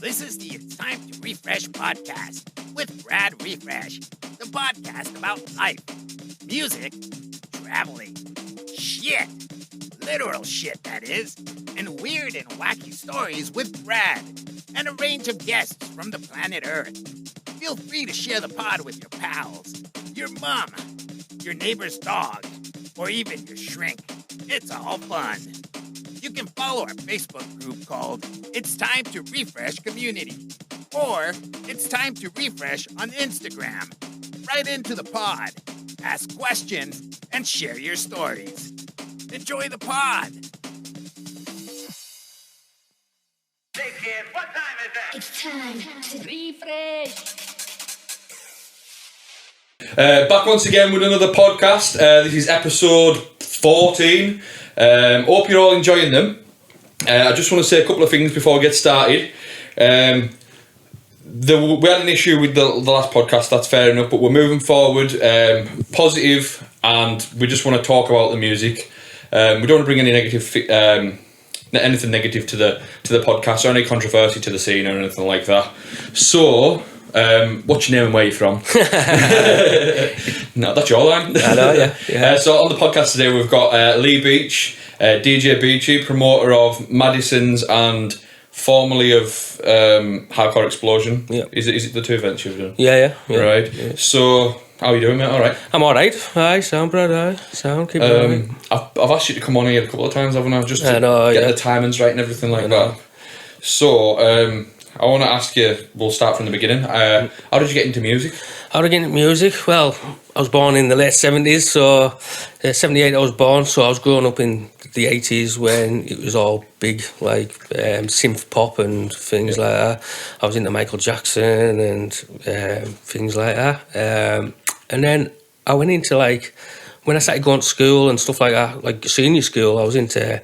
This is the It's Time to Refresh podcast with Brad Refresh, the podcast about life, music, traveling, shit, literal shit that is, and weird and wacky stories with Brad, and a range of guests from the planet Earth. Feel free to share the pod with your pals, your mom, your neighbor's dog, or even your shrink. It's all fun. You can follow our Facebook group called It's Time to Refresh Community, or It's Time to Refresh on Instagram. Write into the pod, ask questions, and share your stories. Enjoy the pod. Hey kid, what time is that? It's time to refresh. Back once again with another podcast. This is episode 14. Hope you're all enjoying them. I just want to say a couple of things before we get started. We had an issue with the last podcast, that's fair enough, but we're moving forward positive, and we just want to talk about the music. We don't want to bring any anything negative to the podcast or any controversy to the scene or anything like that. So, what's your name and where you from? No, that's your line. I know, yeah. So on the podcast today we've got Lee Beach, DJ Beachy, promoter of Madisons and formerly of Hardcore Explosion. Yeah. Is it the two events you've done? Yeah. Right. Yeah. So how are you doing, mate? All right. I'm all right. Aye, sound, Brad. Aye, sound. Keep going. I've asked you to come on here a couple of times, haven't I? Just to I know, get yeah. the timings right and everything like that. So I want to ask you. We'll start from the beginning. How did you get into music? How did I get into music? Well, I was born in the late 70s, so 78 I was born, so I was growing up in the 80s when it was all big, like synth pop and things like that. I was into Michael Jackson and things like that. And then I went into, like, when I started going to school and stuff like that, like senior school, I was into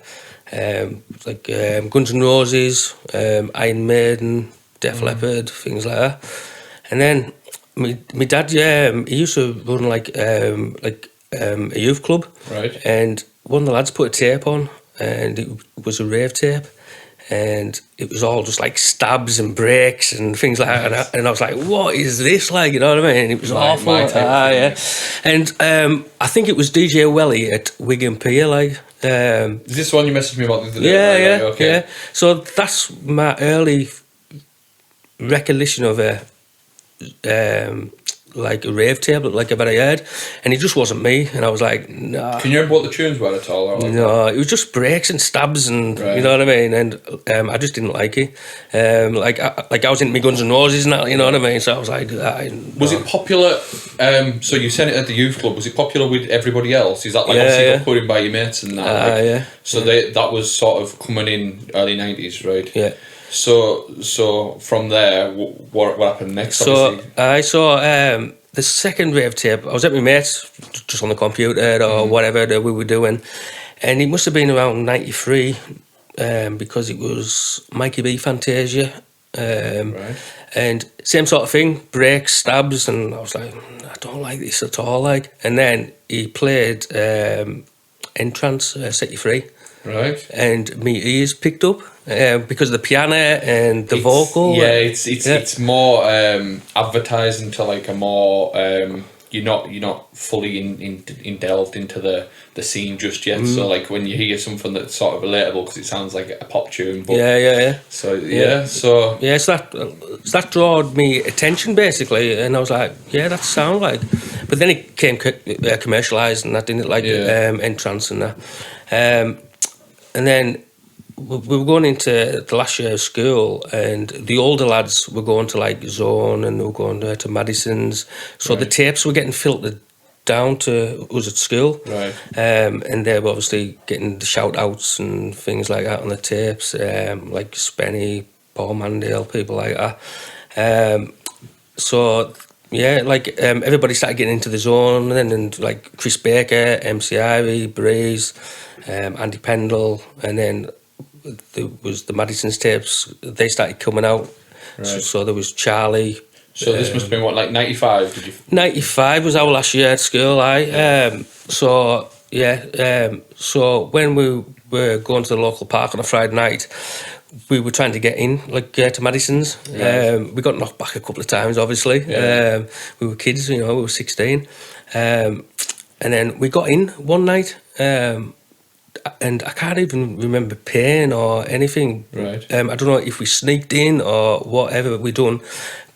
Guns N' Roses, Iron Maiden, Def Leppard, things like that. And then my dad, he used to run a youth club, Right. and one of the lads put a tape on, and it was a rave tape, and it was all just like stabs and breaks and things like that, and I was like, what is this like, you know what I mean? It was awful. My type of thing, And I think it was DJ Welly at Wigan Pier, like. Is this the one you messaged me about the other day? Yeah, Right, okay. yeah. So that's my early recollection of a rave tape, like I've ever heard, and it just wasn't me, and I was like, nah. Can you remember what the tunes were at all? No, it was just breaks and stabs, and Right. you know what I mean. And I just didn't like it. I was into my Guns N' Roses and that, you know what I mean. So I was like, Was it popular? So you said it at the youth club. Was it popular with everybody else? Is that like obviously you got put in by your mates and that? Yeah. So that was sort of coming in early 90s, right? Yeah. So from there, what happened next? So Obviously? I saw the second rave tape. I was at my mates, just on the computer or whatever that we were doing, and it must have been around 93, because it was Mikey B Fantasia, Right. and same sort of thing, breaks, stabs, and I was like, I don't like this at all, like. And then he played Entrance, Set You Free. Right. And my ears picked up because of the piano and the vocal. Yeah, it's more advertising to like a more you're not fully delved into the scene just yet. So like when you hear something that's sort of relatable because it sounds like a pop tune. But, Yeah. So So that drawed me attention basically, and I was like, yeah, that sound like. But then it came commercialised, and I didn't like Entrance and that. And then we were going into the last year of school, and the older lads were going to like Zone, and they were going to Madisons. So the tapes were getting filtered down to us at school. Right. And they were obviously getting the shout outs and things like that on the tapes, like Spenny, Paul Mandale, people like that. So yeah, like everybody started getting into the Zone, and like Chris Baker, MC Ivy, Breeze, Andy Pendle, and then there was the Madison's tapes. They started coming out. Right. So there was Charlie. So this must have been what, like 95? Did you? 95 was our last year at school. So when we were going to the local park on a Friday night, we were trying to get in, like to Madisons. Right. We got knocked back a couple of times, obviously. Yeah. We were kids, we were 16. And then we got in one night, and I can't even remember paying or anything. Right. I don't know if we sneaked in or whatever we done,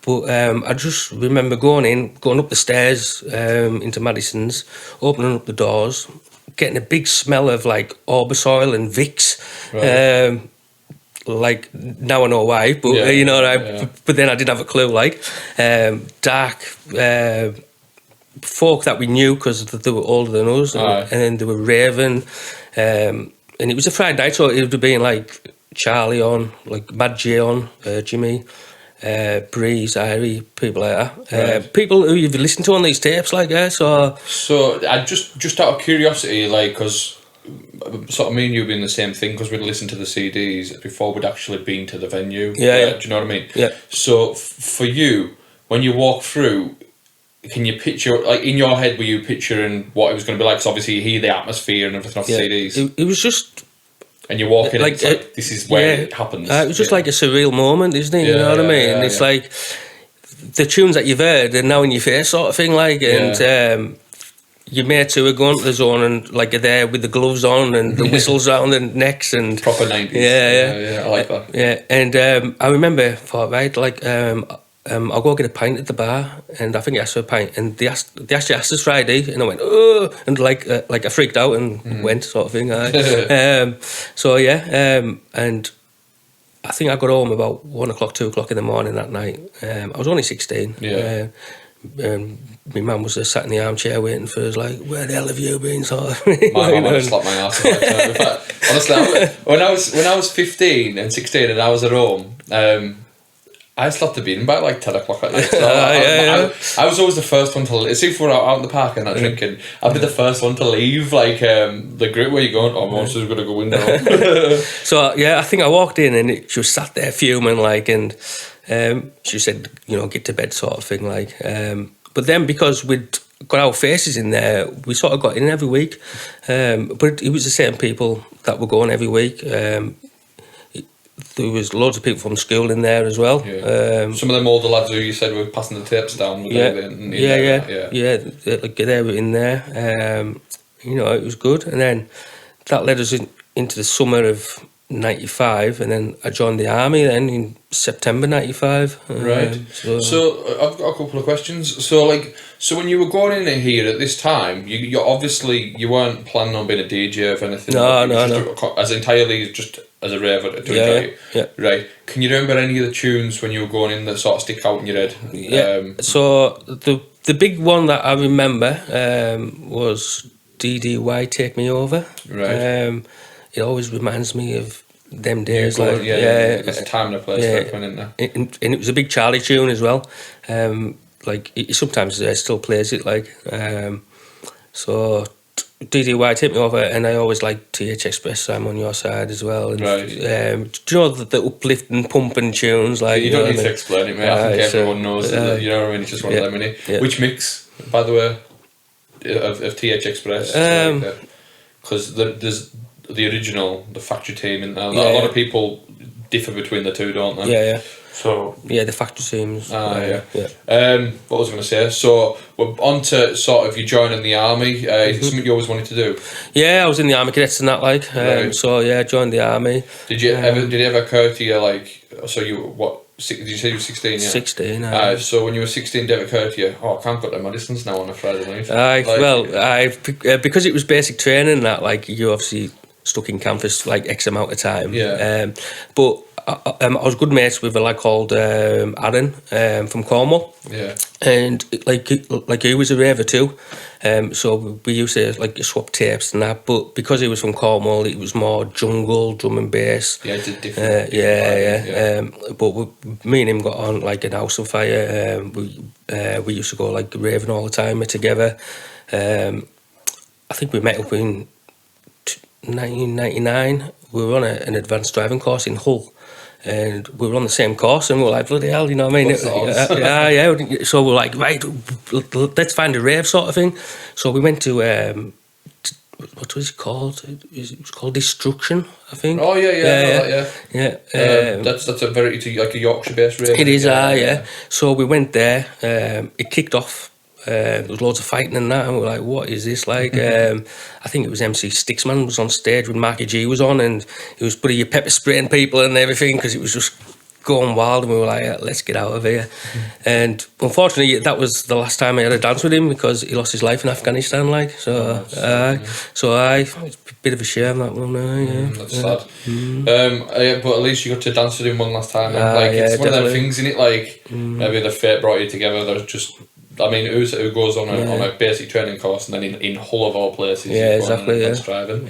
but I just remember going up the stairs into Madison's, opening up the doors, getting a big smell of like Orbis and Vicks. Right. Like now I know why, but but then I didn't have a clue. Like dark folk that we knew because they were older than us, and then they were raving, and it was a Friday night, so it would have been like Charlie on, like Mad J on, Jimmy, Breeze, Irie, people like that, Right. people who you've listened to on these tapes, like so. So I just out of curiosity, like, because sort of me and you been the same thing, because we'd listened to the CDs before we'd actually been to the venue. Yeah. Do you know what I mean? Yeah. So for you, when you walk through, can you picture, like, in your head, were you picturing what it was going to be like? Because obviously you hear the atmosphere and everything off the CDs. It was just. And you walk in, Like, and it's like, this is where it happens. It was just like a surreal moment, isn't it? You know what I mean? It's like the tunes that you've heard are now in your face, sort of thing. Like, and your mates who are going to the zone and like are there with the gloves on and the whistles around their necks and Proper 90s. Yeah, I like that. Yeah, and I remember, thought, right, like I'll go get a pint at the bar, and I think I asked for a pint, and they actually asked us Friday, and I went, oh, and like I freaked out and went, sort of thing. So yeah, and I think I got home about 1 o'clock, 2 o'clock in the morning that night. I was only 16. Yeah. My mum was just sat in the armchair waiting for us, like, where the hell have you been? Sort of. My mum would slap my ass. In fact, honestly, when I was 15 and 16 and I was at home, I slept the bin by like 10 o'clock at night. So I was always the first one to leave. See, if we're out in the park and that drinking, I'd be the first one to leave, like the group where you're going, oh, Monster's going to go in now. So, yeah, I think I walked in and she was sat there fuming, like, and she said, get to bed, sort of thing, like. But then because we'd got our faces in there, we sort of got in every week. But it was the same people that were going every week. There was loads of people from school in there as well. Yeah. Some of them older lads who you said were passing the tapes down. Yeah, they were in there. It was good. And then that led us into the summer of 95, and then I joined the army then in September 95. Right. So I've got a couple of questions. So when you were going in here at this time, you obviously you weren't planning on being a DJ or anything. No. As entirely just as a raver to enjoy it. Right. Can you remember any of the tunes when you were going in that sort of stick out in your head? Yeah. So the big one that I remember was DDY Take Me Over. Right. It always reminds me of them days. There's a time and a place for it, isn't there? And it was a big Charlie tune as well. He sometimes still plays it, like. So DDY Take Me Over, and I always like TH Express, I'm on Your Side as well. And, right. Do you know the uplifting, pumping tunes? Like, you don't need to explain it, mate. I think everyone knows that, you know what I mean? It's just one of them, innit? Yeah. Which mix, by the way, of TH Express? Because there's the original, the Factory Team, and a lot of people differ between the two, don't they? Yeah. So the Factory Teams. What was I going to say? So we're on to sort of you joining the army. Is it something you always wanted to do? Yeah, I was in the army cadets and that, like. Right. So yeah, joined the army. Did it ever occur to you, like? So you what? Did you say you were 16? Yeah. 16. So when you were 16, did it occur to you? Oh, I can't go to Madisons now on a Friday night. Because it was basic training that, like, you obviously stuck in camp for like X amount of time. Yeah. But I was good mates with a lad called Aaron from Cornwall. Yeah. And like he was a raver too. So we used to like swap tapes and that. But because he was from Cornwall, it was more jungle, drum and bass. Yeah, it's a different. But me and him got on like an house on fire. We used to go like raving all the time together. I think we met up in 1999. We were on an advanced driving course in Hull, and we were on the same course, and we were like, bloody hell, you know what I mean? So we were like, right, let's find a rave sort of thing. So we went to what was it called? It was called Destruction, I think. Oh yeah. That's a very like a Yorkshire-based rave. It is, yeah. So we went there. It kicked off. There was loads of fighting and that, and we were like, "What is this like?" I think it was MC Sticksman was on stage when Marky G was on, and he was putting your pepper spraying people and everything because it was just going wild, and we were like, let's get out of here. And unfortunately, that was the last time I had a dance with him because he lost his life in Afghanistan, like. So, it's a bit of a shame, that one. That's sad. But at least you got to dance with him one last time. And, it's one of them things, isn't it? Like, maybe the fate brought you together. There's just, I mean, who goes on a basic training course and then in Hull of all places, driving.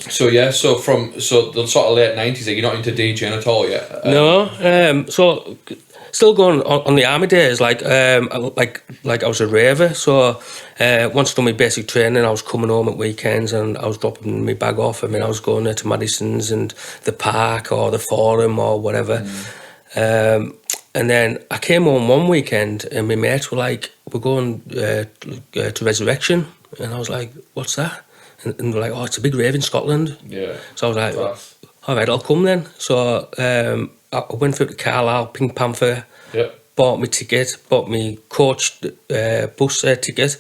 So from the sort of late 90s, you're not into DJing at all yet? No, so still going on the army days, like I was a raver. So once I done my basic training, I was coming home at weekends and I was dropping my bag off. I mean, I was going there to Madisons and the park or the Forum or whatever. And then I came home one weekend and my mates were like, we're going to Resurrection. And I was like, what's that? And they're like, oh, it's a big rave in Scotland. Yeah. So I was like, all right, I'll come then. So I went through to Carlisle, Pink Panther, bought my ticket, bought my coach bus ticket.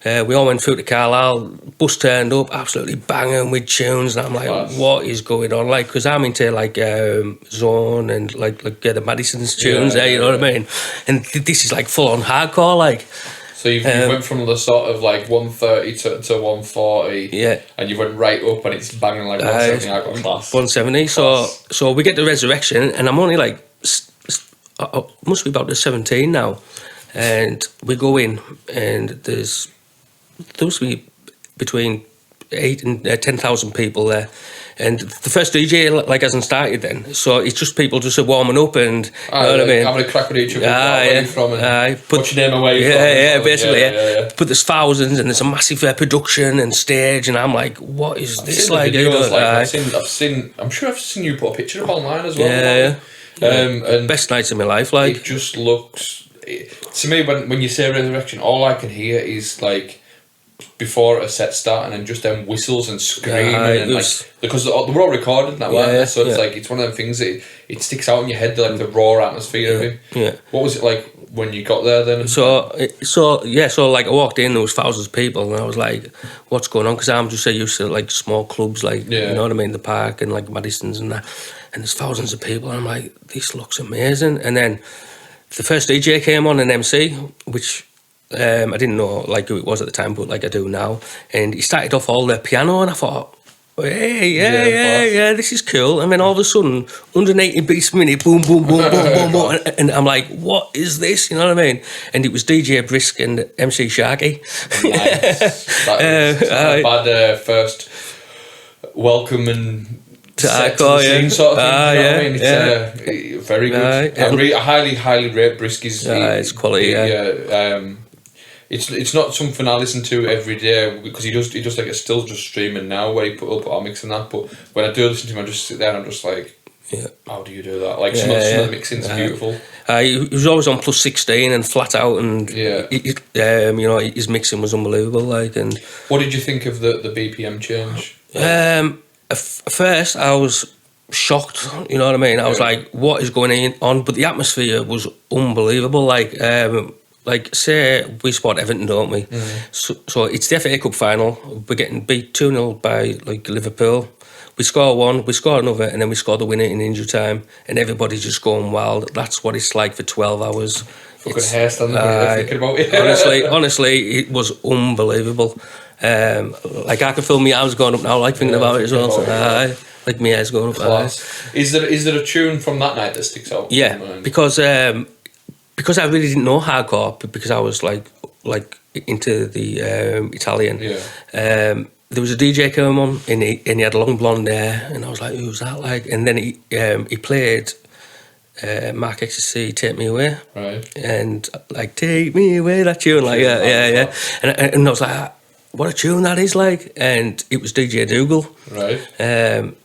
We all went through to Carlisle, bus turned up, absolutely banging with tunes. And I'm like, what is going on? Like, because I'm into like Zone and like the Madisons tunes there, you know what I mean? And this is like full on hardcore, like. So you went from the sort of like 130 to 140, and you went right up, and it's banging like 170. I got class. 170. So we get to Resurrection, and I'm only like, must be about the 17 now, and we go in, and there must be between 8,000 and 10,000 people there. And the first DJ hasn't started then, so it's just people just warming up and you know what I mean. Having a crack at each other. Where are you from? What's your name? Away from? Basically. But there's thousands and there's a massive production and stage, and I'm like, what is this like? I've seen. I'm sure I've seen you put a picture up online as well. And best nights of my life. Like, it just looks to me when you say Resurrection, all I can hear is like, before a set starting and just them whistles and screaming and because they were all recorded that way, so it's like it's one of them things that it sticks out in your head, like the raw atmosphere of it. What was it like when you got there then? So like I walked in, there was thousands of people, and I was like, what's going on? Because I'm just so used to like small clubs, like you know what I mean, the park and like Madisons and that, and there's thousands of people, and I'm like, this looks amazing. And then the first DJ came on, an MC, which I didn't know like who it was at the time, but like I do now. And he started off all the piano, and I thought, hey, this is cool. And then all of a sudden, 180 beats per minute, boom, boom, boom, boom, boom, boom. And I'm like, what is this? You know what I mean? And it was DJ Brisk and MC Sharky. Nice. That was not a bad first welcome and set to the scene sort of thing. You know what I mean? It's very good. I highly rate Brisk. It's quality. It's not something I listen to every day because he does like a still just streaming now where he put a mix and that. But when I do listen to him, I just sit there and I'm just like, how do you do that? Like some of the mixing's beautiful. He was always on plus 16 and flat out, and you know, his mixing was unbelievable. Like, and what did you think of the BPM change? At first, I was shocked. You know what I mean? I was like, what is going on? But the atmosphere was unbelievable. Like, say we support Everton, don't we? So it's the FA Cup final. We're getting beat 2-0 by like Liverpool. We score one, we score another, and then we score the winner in injury time, and everybody's just going wild. That's what it's like for 12 hours. Fucking hair standing thinking about it. honestly, it was unbelievable. Like I can feel my arms going up now, like thinking about it as well. Like my hair's going up. Class. Is there a tune from that night that sticks out? Yeah, because I really didn't know hardcore, because I was like into the Italian. There was a DJ came on and he had long blonde hair, and I was like, who's that like? And then he played Mark Ecstasy, Take Me Away, right? And like, take me away, that tune, like yeah. And I was like, what a tune that is, like. And it was DJ Dougal, right?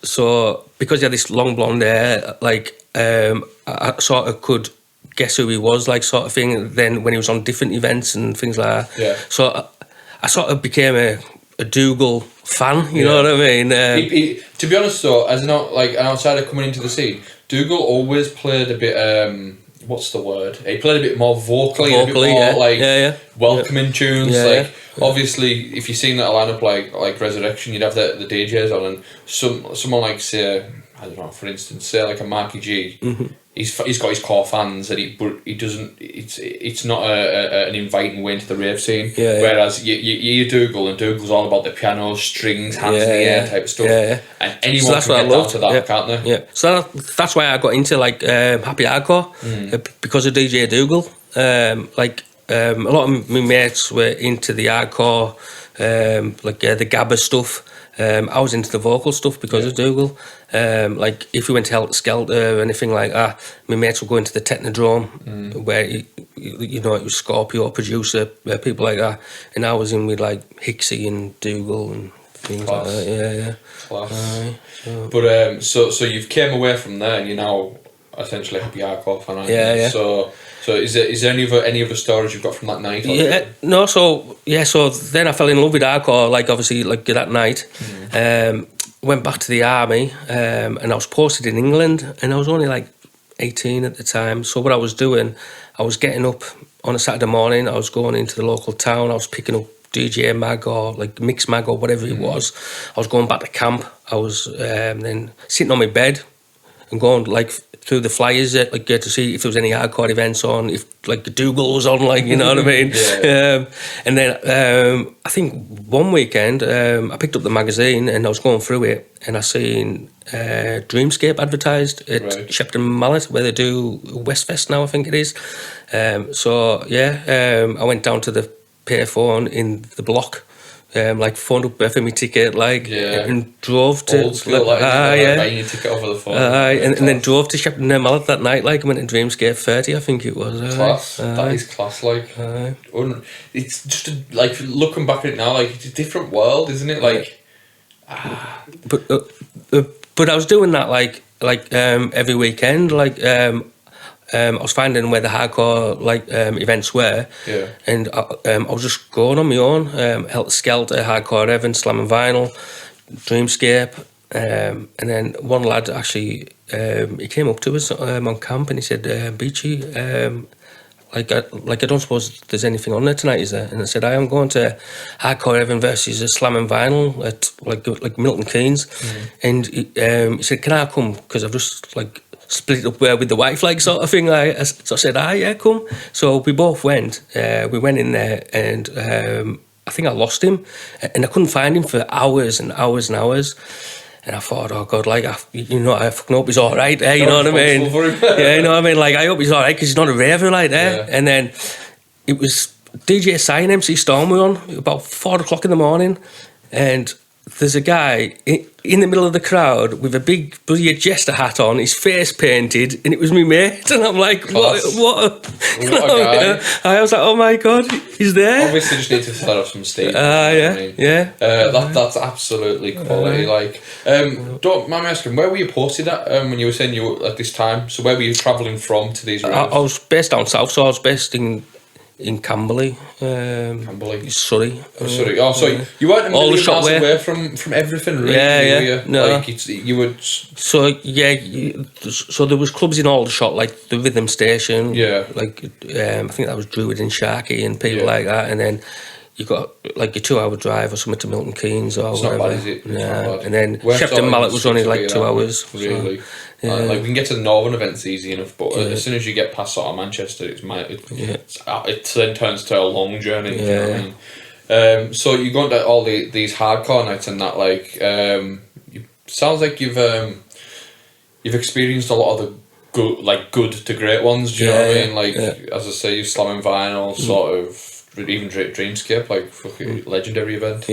So because he had this long blonde hair, like I sort of could guess who he was, like, sort of thing. Then when he was on different events and things like that, so I sort of became a a Dougal fan. You know what I mean? To be honest, though, as an outsider coming into the scene, Dougal always played a bit. What's the word? He played a bit more vocally, a bit more welcoming tunes. Obviously, if you've seen that lineup like Resurrection, you'd have the DJs on, and someone like, say, I don't know, for instance, say like a Marky G. Mm-hmm. He's got his core fans, and but he doesn't. It's not an inviting way into the rave scene. Whereas you Dougal, and Dougal's all about the piano, strings, hands in the air type of stuff. And anyone can get down to that, can't they? Yeah. So that's why I got into like happy hardcore because of DJ Dougal. A lot of my mates were into the hardcore, the gabba stuff. I was into the vocal stuff because of Dougal. If we went to Helter Skelter or anything like that, my mates would go into the Technodrome, where it was Scorpio, producer, people like that, and I was in with like Hixie and Dougal and things like that. Class. But so you've came away from there, and you're now essentially happy hardcore fan, aren't you? So is there any other stories you've got from that night? So then I fell in love with hardcore, obviously that night. Went back to the army, and I was posted in England, and I was only like 18 at the time. So what I was doing, I was getting up on a Saturday morning, I was going into the local town, I was picking up DJ mag or like mix mag or whatever it was. I was going back to camp. I was then sitting on my bed and going through the flyers to see if there was any hardcore events on, if Dougal was on, you know what I mean. And then I think one weekend I picked up the magazine and I was going through it, and I seen Dreamscape advertised at Shepton Mallet, where they do Westfest now, I think it is. I went down to the payphone in the block, phoned up for my ticket, and drove to old school, buying your ticket over the phone. And then drove to Shepton Mallet that night, and went to Dreamscape 30, I think it was. Class. That is class. It's just looking back at it now, it's a different world, isn't it? But I was doing that every weekend, I was finding where the hardcore events were, and I was just going on my own. Helter Skelter, Hardcore Evan, Slam and Vinyl, Dreamscape, and then one lad actually he came up to us on camp and he said, "Beachy, I don't suppose there's anything on there tonight, is there?" And I said, "I am going to Hardcore Evan versus a Slam and Vinyl at Milton Keynes," and he said, "Can I come? Because I've just split up with the wife, sort of thing." So I said, yeah, come. So we both went. We went in there, and I think I lost him, and I couldn't find him for hours and hours and hours. And I thought, oh God, I fucking hope he's all right. You know what I mean? Yeah, you know what I mean? I hope he's all right because he's not a raver And then it was DJ Sai and MC Storm were on about 4 o'clock in the morning, and there's a guy in the middle of the crowd with a big bloody jester hat on, his face painted, and it was me mate. And I'm like, what a guy. I was like, oh my God, he's there. Obviously, just need to set up some stage. That's absolutely quality. Don't mind me asking, where were you posted at when you were saying you were at this time? So where were you travelling from to these raves? I was based down south, so I was based in Camberley, Surrey. Surrey. So you weren't a million miles away from everything, really. Yeah. No. You would. So so there was clubs in Aldershot, like the Rhythm Station. Yeah. I think that was Druid and Sharky and people like that, and then you got a 2-hour drive or something to Milton Keynes or whatever. It's not bad, is it? Yeah. And then Shepton Mallet was only 2 hours. Really. So, we can get to the northern events easy enough, but as soon as you get past sort of Manchester, it then turns to a long journey. You know what I mean? So you go to all these hardcore nights and that, sounds like you've experienced a lot of the good to great ones. Do you know what I mean? As I say, you Slam and Vinyl, sort of. Even Dreamscape, fucking legendary event.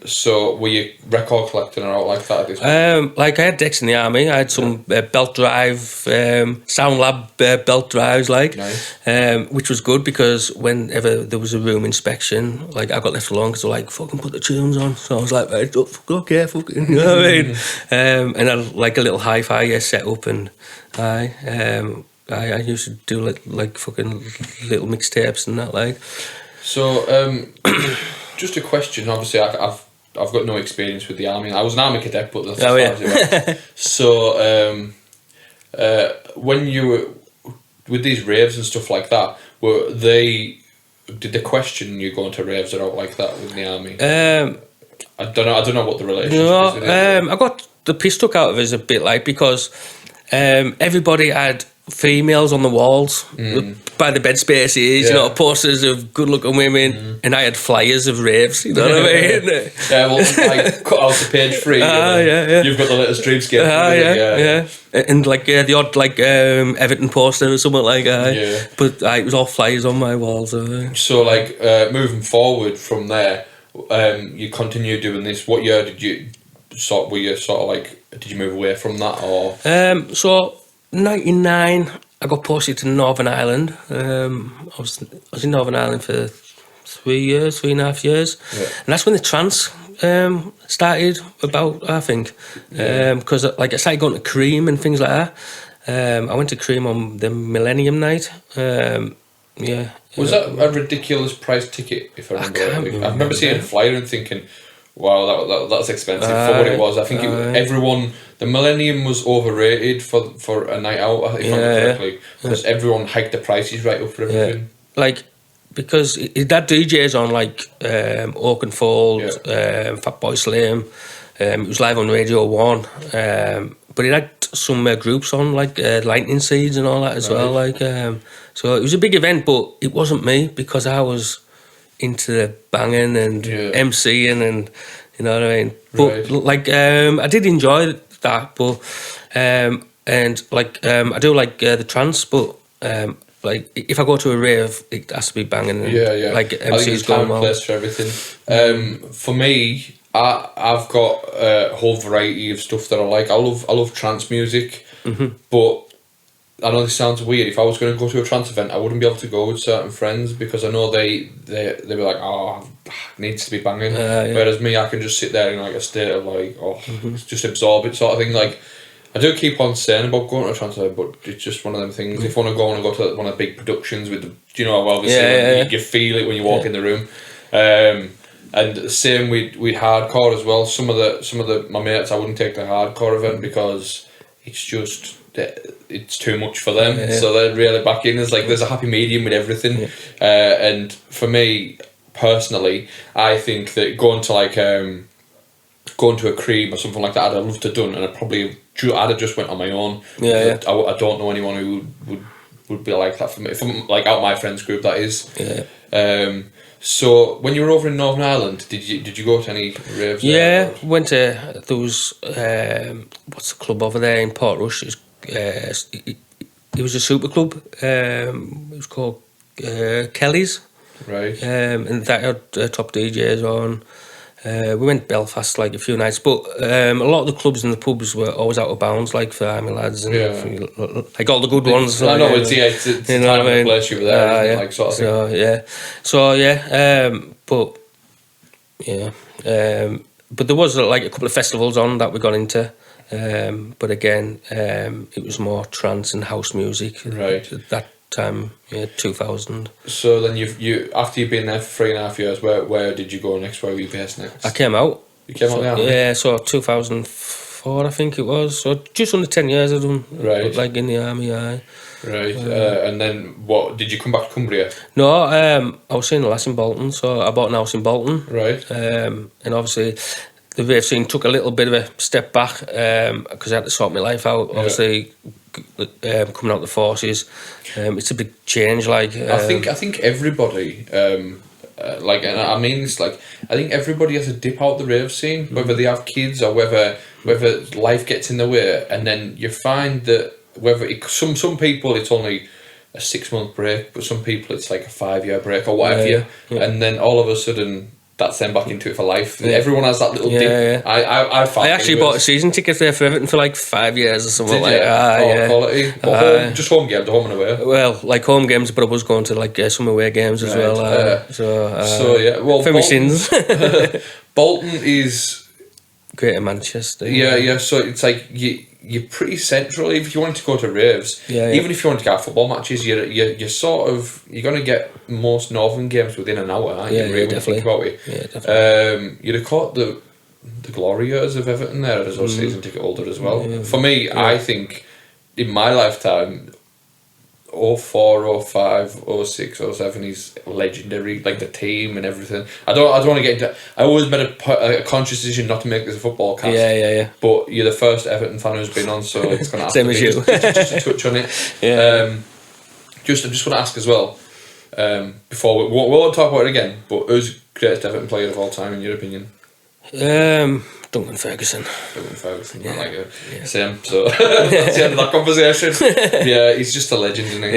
So were you record collecting or out like that at this point? I had decks in the army. I had some belt drive, Sound Lab belt drives, nice. Which was good because whenever there was a room inspection, I got left alone because they're fucking put the tunes on. So I was like, right, okay, fucking, you know what I mean? And I had a little hi-fi set up, and I used to do fucking little mixtapes and that So just a question. Obviously, I've got no experience with the army. I was an army cadet, but that's as far as it went. So, when you were with these raves and stuff like that, did they question you going to raves or out like that with the army? I don't know what the relationship is with it. I got the piss took out of us a bit, like, because everybody had females on the walls by the bed spaces, you know, posters of good-looking women, and I had flyers of raves, you know what I mean? Yeah, well, like, cut out to page 3, you've got the latest Dreamscape. And like the odd like Everton poster or something like that. But it was all flyers on my walls. So like moving forward from there, you continue doing this. What year did you did you move away from that, or? So 99, I got posted to Northern Ireland. I was in Northern Ireland for 3.5 years, and that's when the trance started about, I think, because like I started going to Cream and things like that. I went to Cream on the Millennium Night. Was that a ridiculous price ticket? If I remember, I remember seeing a flyer and thinking, "Wow, that's expensive for what it was." I think everyone. The Millennium was overrated for a night out, if I remember correctly, because everyone hiked the prices right up for everything. Like, because it had DJs on like Oakenfold, Fatboy Slim. It was live on Radio 1, but it had some groups on like Lightning Seeds and all that as well. Like, so it was a big event, but it wasn't me because I was into the banging and MCing and you know what I mean. But like, I did enjoy that, but and like I do like the trance, but like if I go to a rave, it has to be banging. And, like MCs going on. Place for everything. For me, I've got a whole variety of stuff that I like. I love trance music, but I know this sounds weird. If I was going to go to a trance event, I wouldn't be able to go with certain friends because I know they be like, oh, it needs to be banging. Whereas me, I can just sit there in like a state of like, just absorb it sort of thing. Like, I do keep on saying about going to a trance event, but it's just one of them things. If you want to go to one of the big productions with the, you know, obviously you feel it when you walk in the room. And same with hardcore as well. Some of my mates, I wouldn't take the hardcore event because it's too much for them. So they're really back in. There's a happy medium with everything. And for me personally, I think that going to a Cream or something like that, I'd love to have done, and I'd have just went on my own. I don't know anyone who would be like that for me. If I'm like out my friends group, that is. So when you were over in Northern Ireland, did you go to any raves? Went to those. What's the club over there in Portrush? It was a super club. It was called Kelly's. Right. And that had top DJs on. We went to Belfast like a few nights, but a lot of the clubs and the pubs were always out of bounds, like for Army lads and like all the good ones. I know it's you know time and place you were there, like sort of thing. But there was like a couple of festivals on that we got into. But again, it was more trance and house music. Right. At that time, 2000. So then you after you've been there for 3.5 years, where did you go next? Where were you based next? I came out. You came out there? Yeah, so 2004 I think it was. So just under 10 years I've done. Right. Like in the army, Right. And then what? Did you come back to Cumbria? No, I was seeing a lass in Bolton, so I bought an house in Bolton. Right. And obviously the rave scene took a little bit of a step back because I had to sort my life out. Obviously, coming out the forces, it's a big change. Like I think everybody, and I mean this, like I think everybody has to dip out the rave scene, whether they have kids or whether life gets in the way, and then you find that some people it's only a 6-month break, but some people it's like a 5-year break or whatever, and then all of a sudden that's them back into it for life. Everyone has that little dip. I actually bought a season ticket there for Everton for like 5 years or something. Did you? Quality. Just home games, home and away. Well, like home games, but I was going to like some away games as well. So yeah, well, for my sins. Bolton is Greater Manchester. Yeah. So it's like you're pretty central. If you want to go to raves, even if you want to go to football matches, you're sort of you're gonna get most northern games within an hour, aren't you? Really, definitely. When you think about it. Yeah, definitely. You'd have caught the glory years of Everton there as a season ticket holder as well. For me, I think in my lifetime, 04, 05, 06, 07 is legendary, like the team and everything. I don't want to get into. I always made a conscious decision not to make this a football cast. Yeah. But you're the first Everton fan who's been on, so it's going to have Same to as be you. just to touch on it. I just want to ask as well. Before we won't talk about it again, but who's the greatest Everton player of all time in your opinion? Duncan Ferguson. I like it. Same. So that's the end of that conversation. Yeah, he's just a legend, isn't he?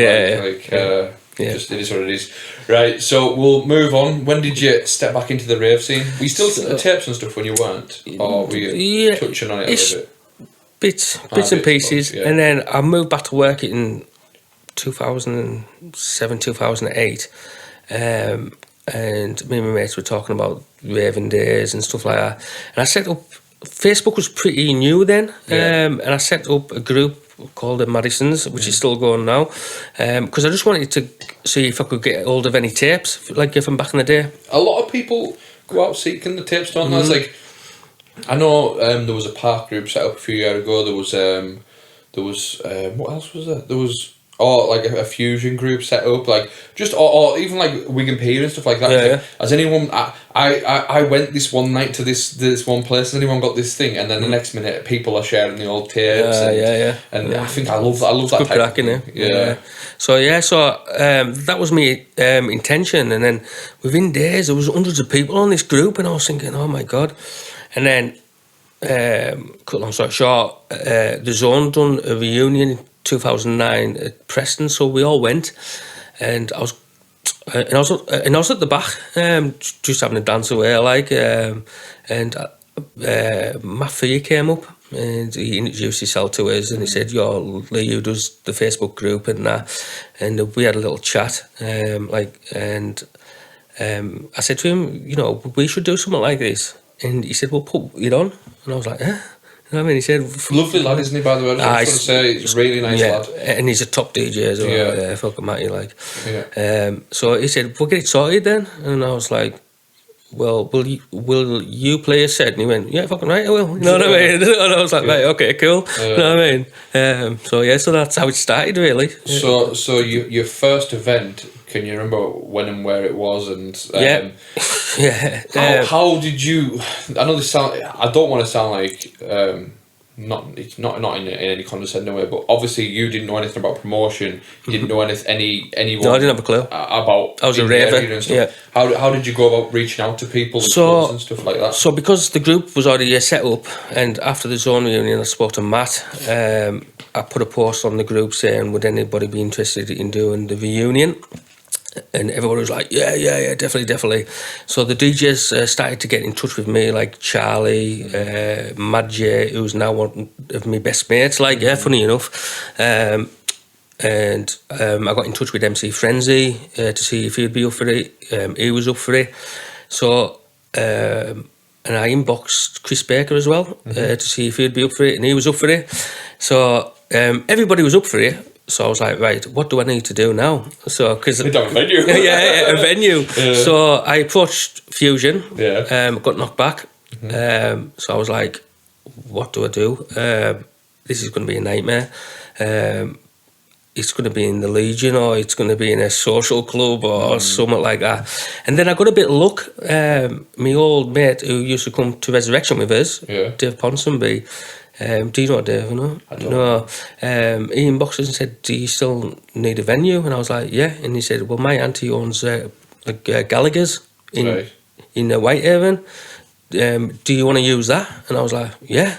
Just it is what it is. Right. So we'll move on. When did you step back into the rave scene? Were you still the tapes and stuff when you weren't, or were you touching on it a little bit? Bits and pieces, and then I moved back to work in 2007, 2008. And me and my mates were talking about raving days and stuff like that. And I set up, Facebook was pretty new then, and I set up a group called the Madisons, which is still going now, because I just wanted to see if I could get hold of any tapes, like from back in the day. A lot of people go out seeking the tapes, don't they? It's like, I know there was a park group set up a few years ago. There was what else was there? There was like a fusion group set up, like just or even like Wigan Pier and stuff like that. Like, has anyone? I went this one night to this one place. Has anyone got this thing? And then the next minute, people are sharing the old tapes. And I think I love that good type crack, of thing. Yeah. So that was my intention, and then within days there was hundreds of people on this group, and I was thinking, oh my god. And then, cut long story short, the Zone done a reunion in 2009 at Preston, so we all went, and I was at the back, just having a dance away, and Matt Fee came up and he introduced himself to us, and he said, "Yo, Lee, who does the Facebook group and that," and we had a little chat, I said to him, we should do something like this, and he said, "Well, put it on," and I was like, "Eh?" You know what I mean? He said, lovely lad, isn't he, by the way? I was going to say, he's a really nice lad. And he's a top DJ as well, fucking Matty, so he said, we'll get it sorted then. And I was like, well, will you play a set? And he went, yeah, fucking right, I will. You know what I mean? And I was like, right, okay, cool. You know what I mean? So that's how it started, really. So your first event, can you remember when and where it was? And how did you? I know this sound. I don't want to sound like not in any condescending way, but obviously you didn't know anything about promotion. You didn't know anyone. No, I didn't have a clue about. I was a raver. And stuff. Yeah. How did you go about reaching out to people and clubs and stuff like that? So because the group was already set up, and after the Zone reunion, I spoke to Matt. I put a post on the group saying, would anybody be interested in doing the reunion? And everybody was like, yeah, definitely. So the DJs started to get in touch with me, like Charlie, Mad J, who's now one of my best mates, funny enough. And I got in touch with MC Frenzy to see if he'd be up for it. He was up for it. So, and I inboxed Chris Baker as well to see if he'd be up for it, and he was up for it. So everybody was up for it. So I was like, right, what do I need to do now? So because we don't have a venue. a venue. Yeah. So I approached Fusion. Got knocked back. So I was like, what do I do? This is going to be a nightmare. It's going to be in the Legion, or it's going to be in a social club or something like that. And then I got a bit of luck. My old mate who used to come to Resurrection with us, Dave Ponsonby. Do you know Dave? No, I don't. No. He inboxed us and said, "Do you still need a venue?" And I was like, "Yeah." And he said, "Well, my auntie owns Gallagher's in Whitehaven. Do you want to use that?" And I was like, "Yeah."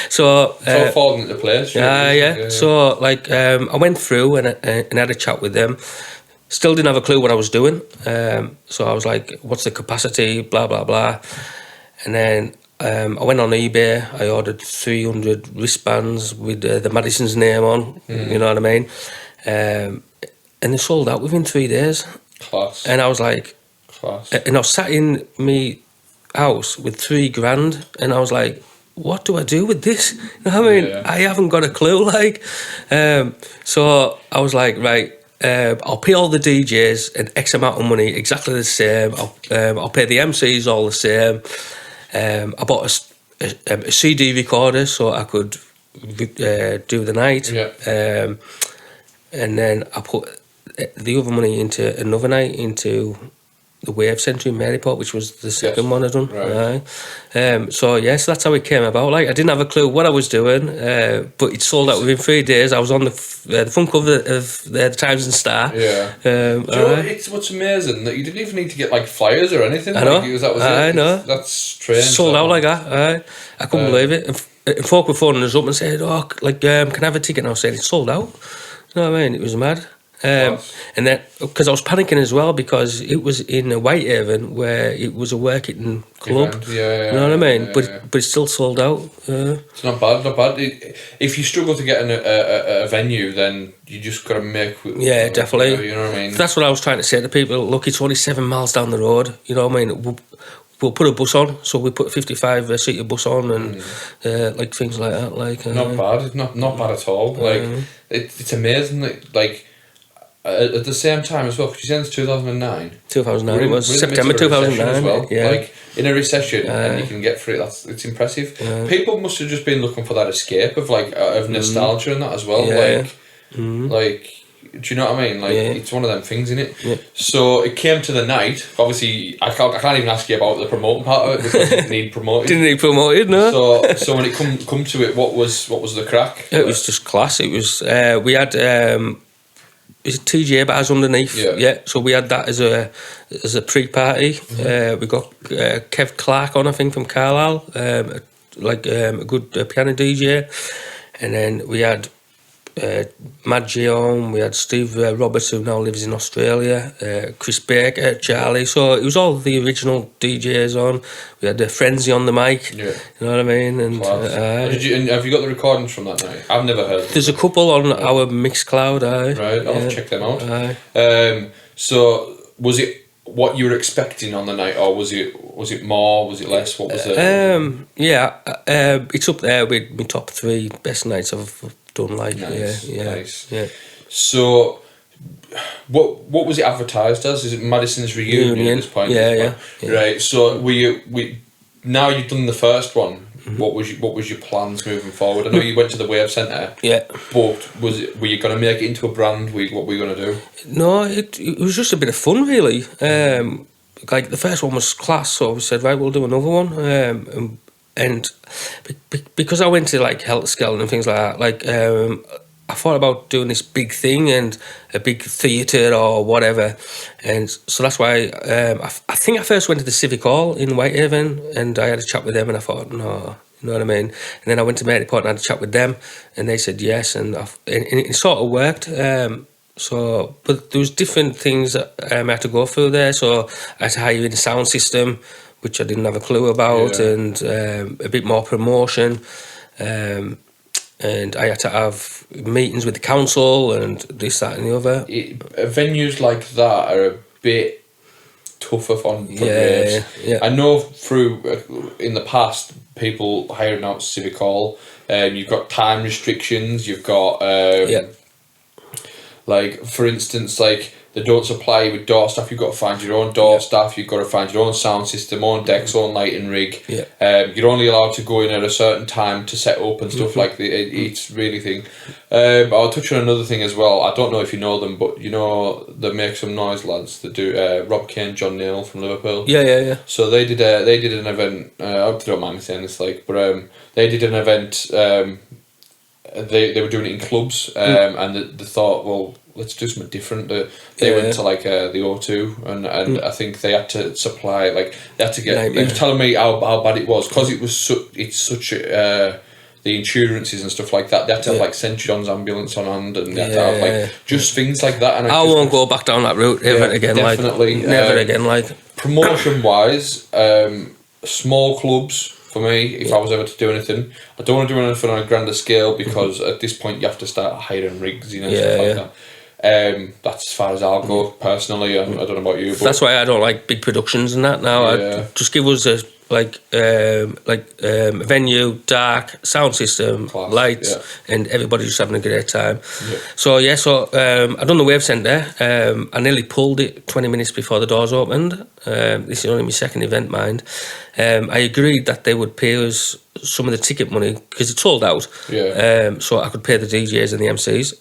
So it's all falling into place. Yeah. So I went through and had a chat with them. Still didn't have a clue what I was doing. So I was like, "What's the capacity?" Blah blah blah. And then I went on eBay. I ordered 300 wristbands with the Madison's name on. You know what I mean? And they sold out within 3 days. Class. And I was like, class. And I was sat in me house with $3,000, and I was like, what do I do with this? You know what I mean? Yeah. I haven't got a clue, like. So I was like, right, I'll pay all the DJs an X amount of money, exactly the same. I'll pay the MCs all the same. I bought a CD recorder so I could do the night. Yeah. And then I put the other money into another night into the Wave Centre in Maryport, which was the second one I done. Right. So so that's how it came about. Like, I didn't have a clue what I was doing, but it sold out within 3 days. I was on the front cover of the Times and Star. Yeah. Do you know, it's what's amazing that you didn't even need to get like flyers or anything. I know. Like, that was I it. know. That's strange. Sold out like that. I couldn't believe it. And folk were phoning us up and said, "Oh, like, can I have a ticket?" And I said, "It's sold out." You know what I mean? It was mad. And then, because I was panicking as well, because it was in Whitehaven where it was a working club. Yeah, you know what I mean? yeah, but yeah. but it still sold out. It's not bad, not bad. If you struggle to get a venue, then you just got to make... Yeah, definitely. You know what I mean? That's what I was trying to say to people. Look, it's only 7 miles down the road. You know what I mean? We'll put a bus on, so we put a 55-seater bus on, and like things like that. Like not bad, not bad at all. Like it's amazing that, like, at the same time as well, because you said it's 2009. 2009, it was we're in the September midst of a recession 2009. as well. Yeah. Like, in a recession, and you can get through it. It's impressive. People must have just been looking for that escape of like of nostalgia and that as well. Yeah. Like, do you know what I mean? Like, it's one of them things, innit? Yeah. So it came to the night. Obviously, I can't even ask you about the promoting part of it because it didn't need promoting. Didn't need promoted, no. So when it come to it, what was the crack? It was just class. It was we had is it TJ bars underneath? Yeah. So we had that as a pre-party. We got Kev Clark on, I think, from Carlisle, a good piano DJ, and then we had Madisons, we had Steve Roberts, who now lives in Australia, Chris Baker, Charlie. So it was all the original DJs on. We had Frenzy on the mic. Yeah. You know what I mean? And and have you got the recordings from that night? I've never heard of them. there's a couple on our Mixcloud. Right, I'll have to check them out. So was it what you were expecting on the night, or was it more? Was it less? What was it? It's up there with my top 3 best nights I've done. Like, Nice. Yeah. So, what was it advertised as? Is it Madison's reunion at this point? Yeah. Right. So now you've done the first one. What was your plans moving forward? I know you went to the Wave Centre. Yeah. But were you going to make it into a brand? What were you going to do? No, it was just a bit of fun, really. Like, the first one was class, so we said, right, we'll do another one. And because I went to like Helter Skelter and things like that, like I thought about doing this big thing and a big theatre or whatever, and so that's why I think I first went to the Civic Hall in Whitehaven, and I had a chat with them, and I thought, no, you know what I mean. And then I went to Maryport and had a chat with them, and they said yes, and it sort of worked. So, but there was different things that I had to go through there. So I had to hire in a sound system, which I didn't have a clue about, and a bit more promotion. And I had to have meetings with the council and this, that and the other. Venues like that are a bit tougher for raves. Yeah. I know through, in the past, people hiring out Civic Hall, you've got time restrictions, you've got, like, for instance, like, they don't supply you with door staff. You've got to find your own door staff. You've got to find your own sound system, own decks, own lighting rig. You're only allowed to go in at a certain time to set up and stuff like that. It's really thing. I'll touch on another thing as well. I don't know if you know them, but you know the Make Some Noise lads that do Rob Kane, John Neal from Liverpool. Yeah. So they did an event. I hope they don't mind me saying this, like, but they did an event. They were doing it in clubs, and they thought, well, let's do something different. They went to like the O2, and I think they had to supply, like, they had to get. He was telling me how bad it was because it was it's such the insurances and stuff like that. They had to have like St John's ambulance on hand, and they had to have like just things like that. And I won't go back down that route ever again. Definitely, like never again. Like, promotion wise, small clubs. For me, if I was ever to do anything, I don't want to do anything on a grander scale because at this point you have to start hiring rigs, stuff like that. That's as far as I'll go personally. I don't know about you, but that's why I don't like big productions and that now. I'd just give us venue, dark, sound system, Class, lights, yeah. and everybody just having a great time. Yeah. So I done the Wave Centre. I nearly pulled it 20 minutes before the doors opened. This is only my second event, mind. I agreed that they would pay us some of the ticket money because it's sold out. Yeah. So I could pay the DJs and the MCs.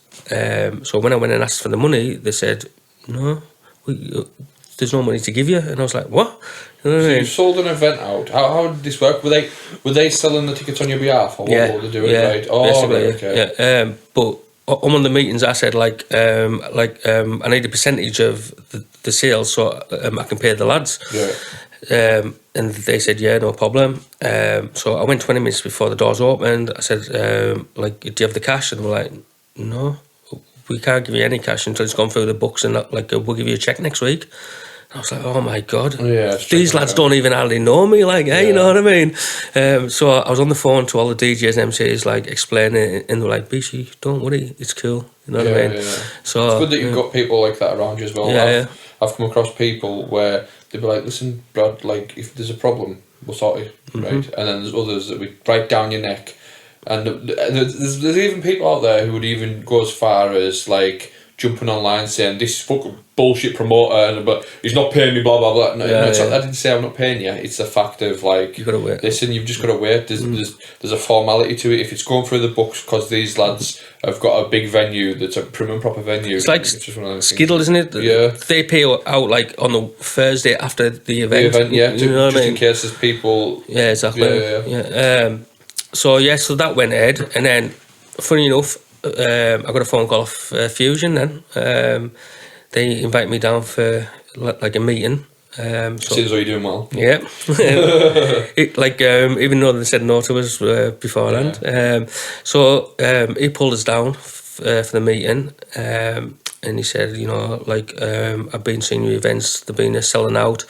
So when I went and asked for the money, they said, no, there's no money to give you. And I was like, what? You know what I So mean? you sold an event out. How did this work? Were they selling the tickets on your behalf, or what were they doing? Right? Oh, basically, right, okay. yeah. But on one of the meetings, I said I need a percentage of the sales so I can pay the lads. Yeah. And they said, yeah, no problem. So I went 20 minutes before the doors opened. I said, do you have the cash? And they were like, no, we can't give you any cash until it's gone through the books, and we'll give you a check next week. I was like, oh my God. Yeah, these lads don't even hardly know me, you know what I mean? So I was on the phone to all the DJs and MCs, explaining it, and they're like, Bishi, don't worry, it's cool. You know what I mean? Yeah. So it's good that you've got people like that around you as well. I've come across people where they'd be like, listen, Brad, if there's a problem, we'll sort it, right? And then there's others that would break down your neck. And there's even people out there who would even go as far as jumping online saying this fucking bullshit promoter, but he's not paying me, blah blah blah. No, it's not, I didn't say I'm not paying you. It's the fact of you've got to wait. Listen, you've just got to wait. There's a formality to it. If it's going through the books because these lads have got a big venue that's a prim and proper venue. It's like just one of those Skiddle, isn't it? Yeah. They pay out on the Thursday after the event. You know just in case there's people. Yeah, exactly. Yeah. So that went ahead, and then funny enough, I got a phone call off Fusion then. They invite me down for a meeting. Seems like you're doing well. Yeah. Even though they said no to us beforehand. Yeah. He pulled us down for the meeting. And he said, I've been seeing your events, they've been selling out.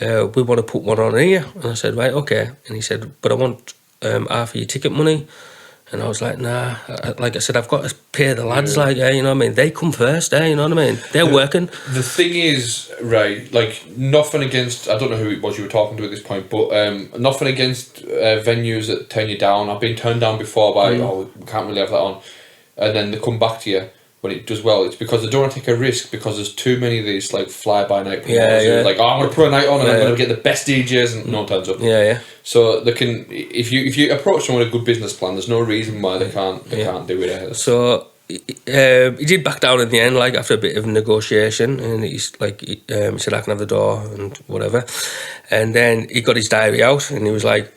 We want to put one on here. And I said, right, okay. And he said, but I want half of your ticket money. And I was like, nah. Like I said, I've got to pay the lads, you know what I mean? They come first, you know what I mean? They're working. The thing is, right, nothing against, I don't know who it was you were talking to at this point, but nothing against venues that turn you down. I've been turned down before by, we can't really have that on. And then they come back to you when it does well. It's because they don't want to take a risk because there's too many of these fly-by-night promoters who are I'm going to put a night on and I'm going to get the best DJs and no one turns up. Yeah. So they can, if you approach someone with a good business plan, there's no reason why they can't do it. So he did back down in the end, after a bit of negotiation, and he's he said I can have the door and whatever. And then he got his diary out and he was like,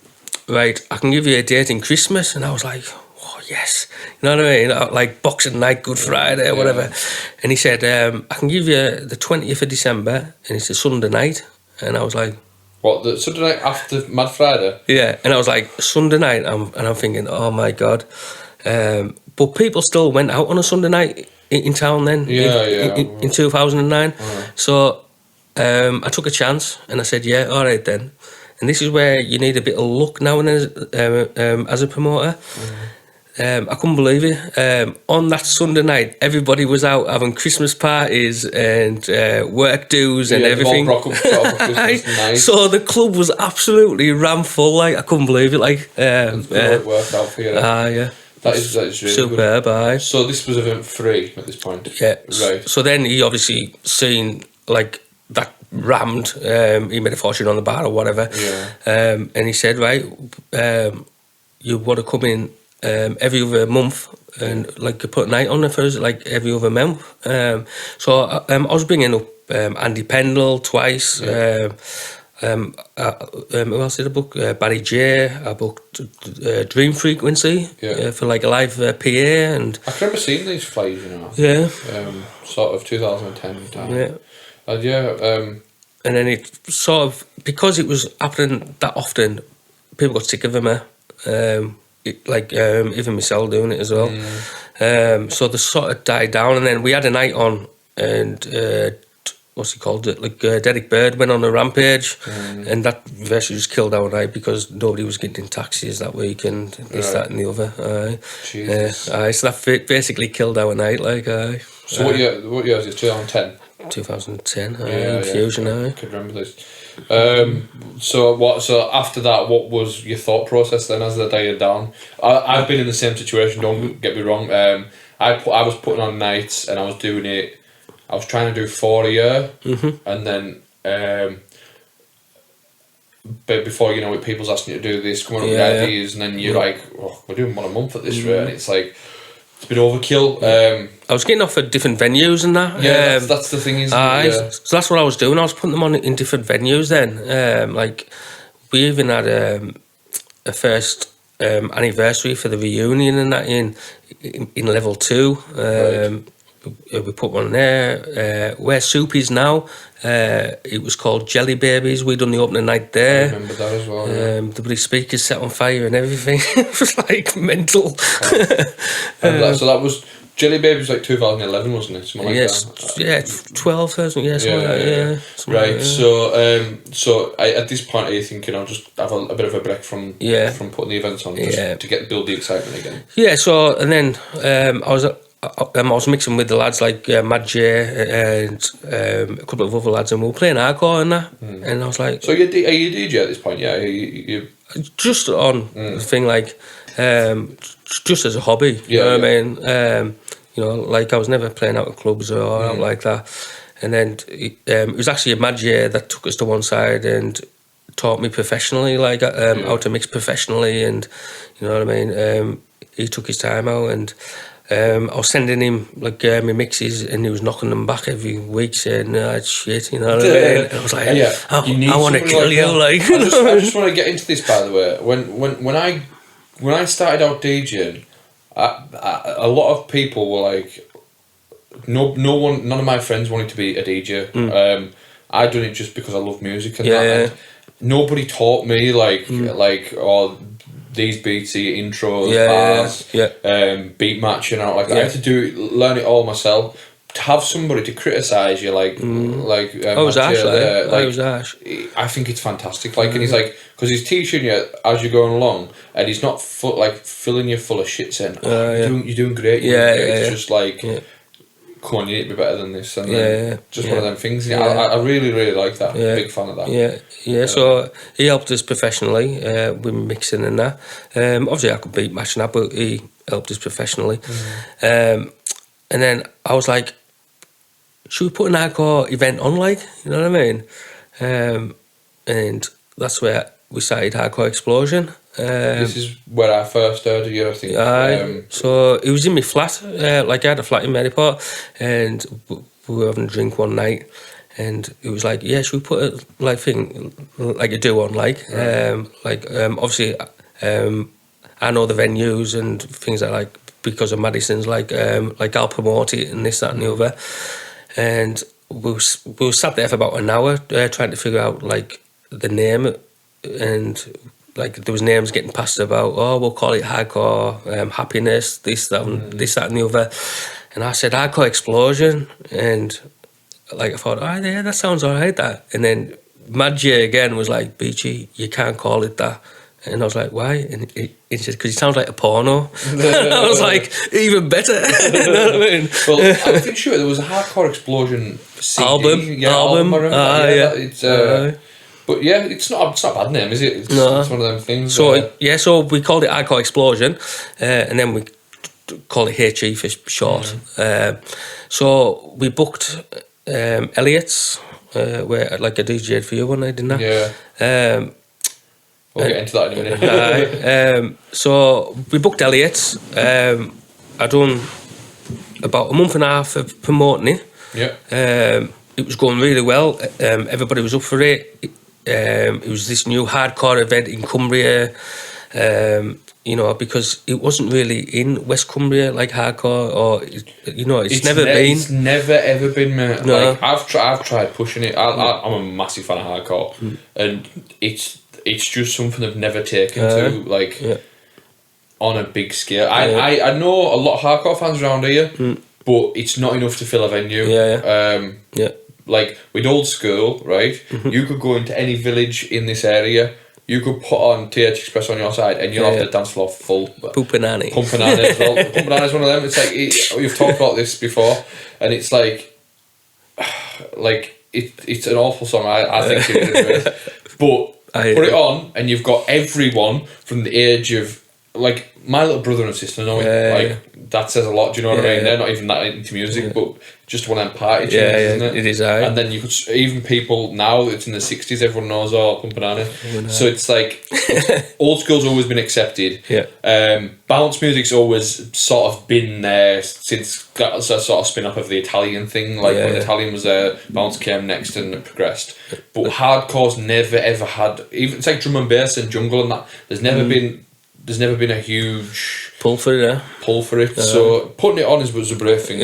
right, I can give you a date in Christmas. And I was like, oh yes, you know what I mean? Boxing Night, Good Friday, or whatever. And he said, I can give you the 20th of December, and it's a Sunday night. And I was like, what, the Sunday night after Mad Friday? Yeah, and I was like, Sunday night, and I'm thinking, oh my God. But people still went out on a Sunday night in town then, in 2009. So I took a chance, and I said, yeah, all right then. And this is where you need a bit of luck now and then as a promoter. I couldn't believe it. On that Sunday night, everybody was out having Christmas parties and work dues and everything. Nice. So the club was absolutely ram full. I couldn't believe it. It worked out for you. Yeah. That is really superb. Good. So this was event 3 at this point. Yeah. Right. So then he obviously seen that rammed. He made a fortune on the bar or whatever. Yeah. And he said, right, you want to come in every other month and put a night on it for us, every other month. So I was bringing up Andy Pendle twice. Who else did I book? Barry J. I booked Dream Frequency for a live PA. And I can remember seeing these flyers, you know. Yeah. Sort of 2010 time. Yeah. And and then it sort of, because it was happening that often, people got sick of him. Even myself doing it as well. So they sort of died down, and then we had a night on, and what's he called it? Derek Bird went on a rampage, and that virtually just killed our night because nobody was getting in taxis that week, and this, that, and the other. Jesus. So that basically killed our night. So what year was it? 2010. 2010. Fusion. Fusion. I could remember this. So after that, what was your thought process then as the day had down? I've been in the same situation. Don't get me wrong. I was putting on nights and I was doing it. I was trying to do 4 a year, and then but before you know it, people's asking you to do this, coming up with ideas, and then you're like, oh, we're doing one a month at this rate, and it's like it's a bit overkill. I was getting off at different venues and that. Yeah, that's the thing, isn't it? So that's what I was doing. I was putting them on in different venues then. Like, we even had a first anniversary for the reunion and that in level 2. Right. We put one there. Where Soup is now, it was called Jelly Babies. We done the opening night there. I remember that as well. Yeah. The bloody speakers set on fire and everything. It was like mental. So that was Jelly Babies, like 2011, wasn't it? Something like that. Yeah, 12,000. Yeah, something like that. Yeah. Right. So at this point, are you thinking I'll just have a bit of a break from putting the events on, just to build the excitement again? Yeah. So and then I was mixing with the lads like Mad J and a couple of other lads, and we were playing hardcore and that. And I was like, so are you DJ at this point? Yeah, you just on the thing, like just as a hobby. You know what I mean? You know, like I was never playing out at clubs or out like that. And then it was actually a Mad J that took us to one side and taught me professionally, like how to mix professionally, and you know what I mean. He took his time out and. I was sending him like my mixes, and he was knocking them back every week, saying, "No, it's shit," you know what I mean? And I was like, "I want to kill you!" Like, I just want to get into this, by the way. When I started out DJing, a lot of people were like, none of my friends wanted to be a DJ. I done it just because I love music and that. And nobody taught me like these beats, intros, bars, beat matching, and all like that. I had to learn it all myself. To have somebody to criticise you, I was Ash. I think it's fantastic. Like, and he's like, because he's teaching you as you're going along, and he's not filling you full of shit, saying, "You're doing great." It's just like, come on, you need to be better than this, and one of them things. I really, really like that. Big fan of that. So he helped us professionally with mixing and that. Obviously, I could beat matching that, but he helped us professionally. And then I was like, should we put an hardcore event on, like, you know what I mean? And that's where we started Hardcore Explosion. This is where I first heard of you, I think. So it was in my flat. Like, I had a flat in Mediport, and we were having a drink one night, and it was like, should we put a thing like you do on, like, obviously, I know the venues and things like because of Madisons, like I'll promote it and this, that, and the other, and we were sat there for about an hour trying to figure out like the name, and like there was names getting passed about. Oh, we'll call it Hardcore Happiness, this, that, and the other, and I said Hardcore Explosion, and like I thought, that sounds alright, that. And then Mad J again was like, Beachy, you can't call it that. And I was like, why? And he said, because it sounds like a porno. And I was like, even better. You know what I mean? Well, I'm pretty sure there was a Hardcore Explosion CD. Album. But yeah, it's not a bad name, is it? It's one of them things. So so we called it Hardcore Explosion, and then we called it HE for short. So we booked Elliot's, where like a DJ for you one night, didn't I? We'll get into that in a minute. So we booked Elliot's. I done about a month and a half of promoting it. It was going really well. Everybody was up for it. It was this new hardcore event in Cumbria. You know, because it wasn't really in West Cumbria like hardcore, or it's never been. It's never ever been, mate. No. Like I've tried pushing it. I'm a massive fan of hardcore, and it's just something I've never taken to on a big scale. I know a lot of hardcore fans around here, but it's not enough to fill a venue. Like with old school, right? You could go into any village in this area. You could put on TH Express on your side, and you'll have the dance floor full. Pumpanani. Pumpanani as well. Pumpanani is one of them. It's like you've talked about this before, and it's like like it's an awful song. I think it is, but put it on, and you've got everyone from the age of like my little brother and sister knowing that says a lot. Do you know what I mean? They're not even that into music, but just one of them party tunes, isn't it? It is. And then you could even people now it's in the 60s, everyone knows Pump Banana. So it's like old school's always been accepted. Bounce music's always sort of been there since that was a sort of spin up of the Italian thing. Like when Italian was there, bounce came next and it progressed. But hardcore's never ever had, even it's like drum and bass and jungle and that. There's never been a huge pull for it. So putting it on was a brave thing.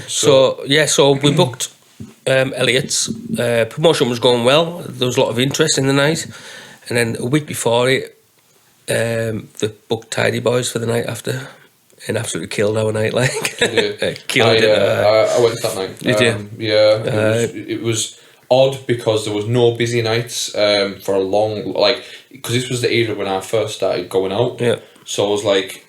So we booked Elliot's. Promotion was going well. There was a lot of interest in the night, and then a week before it, they booked Tidy Boys for the night after, and absolutely killed our night. Like killed it. I went that night. Did you? Yeah. It was odd because there was no busy nights for a long because this was the era when I first started going out. Yeah. So I was like,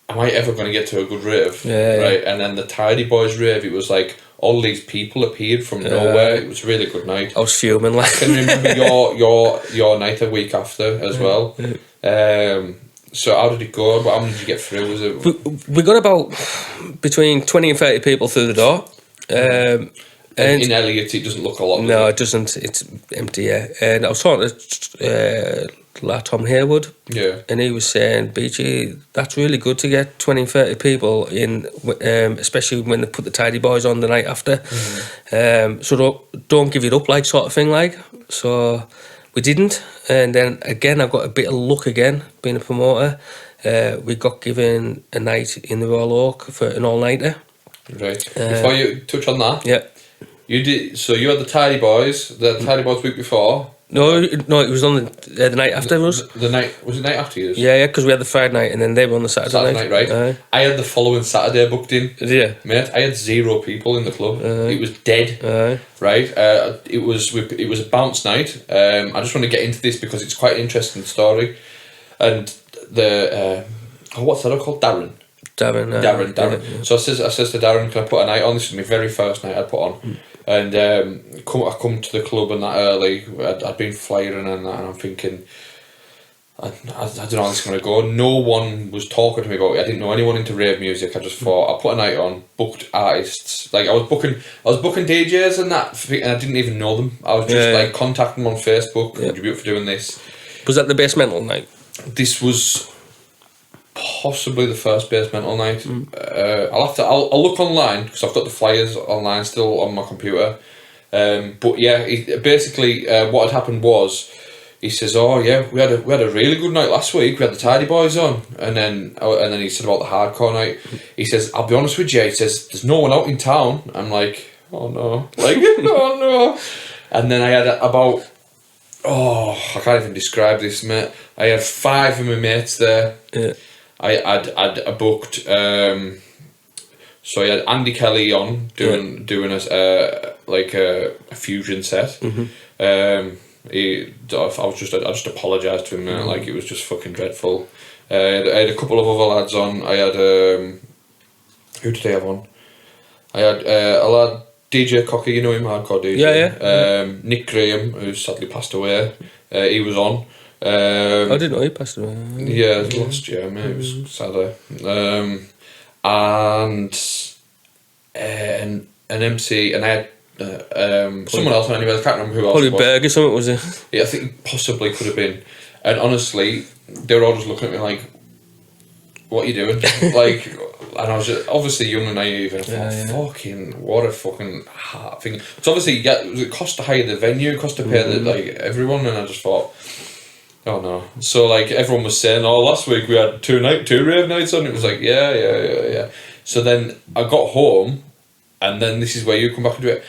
am I ever going to get to a good rave? Right. And then the Tidy Boys rave, it was like all these people appeared from nowhere. It was a really good night. I was fuming. Like, I can remember your night a week after as well. So how did it go? How many did you get through? Was it? We got about between 20 and 30 people through the door. And in Elliot, it doesn't look a lot. No, it doesn't. It's empty. Yeah. And I was talking to Tom Harewood. Yeah. And he was saying, BG, that's really good to get 20 and 30 people in, especially when they put the Tidy Boys on the night after. So don't give it up, like, sort of thing, like. So we didn't. And then again, I got a bit of luck again, being a promoter. We got given a night in the Royal Oak for an all-nighter. Right. Before you touch on that, yeah, you did. So you had the Tidy Boys. The Tidy Boys week before. No, it was on the night after us. The night was the night after you. Yeah, because we had the Friday night and then they were on the Saturday night, right? I had the following Saturday booked in. Did you? Mate, I had 0 people in the club. It was dead. Right. It was a bounce night. I just want to get into this because it's quite an interesting story. And the what's that called? Darren. Yeah. So I says to Darren, can I put a night on? This is my very first night I put on. And I come to the club and that early. I'd been flying and that, and I'm thinking, I don't know how this is going to go. No one was talking to me about it. I didn't know anyone into rave music. I just thought I'll put a night on, booked artists. Like I was booking DJs and that, and I didn't even know them. I was just like contacting them on Facebook. Would you be up for doing this? Was that the Base Mental night? This was possibly the first Base Mental night. I'll look online because I've got the flyers online still on my computer. But yeah, basically what had happened was he says, "Oh yeah, we had a really good night last week. We had the Tidy Boys on," and then he said about the hardcore night. He says, "I'll be honest with you." He says, "There's no one out in town." I'm like, "Oh no!" Like, "Oh no!" And then I had about I can't even describe this, mate. I had 5 of my mates there. Yeah. I booked. So I had Andy Kelly on doing a fusion set. I just apologised to him, man. Like it was just fucking dreadful. I had a couple of other lads on. I had who did I have on? I had a lad, DJ Cocky, you know him, hardcore DJ. Yeah. Nick Graham, who sadly passed away. He was on. I didn't know he passed away. Yeah, last year, mate. It was sad. And an MC, and I had someone else on anyway. I can't remember who else. Probably Berg or something, was it? Yeah, I think it possibly could have been. And honestly, they were all just looking at me like, "What are you doing?" Like, and I was just, obviously young and naive, and I thought, "Fucking, what a fucking hard thing." So obviously, it cost to hire the venue, it cost to pay everyone, and I just thought, oh no. So like everyone was saying, "Oh, last week we had 2 rave nights on." It was like, yeah. So then I got home, and then this is where you come back and do it.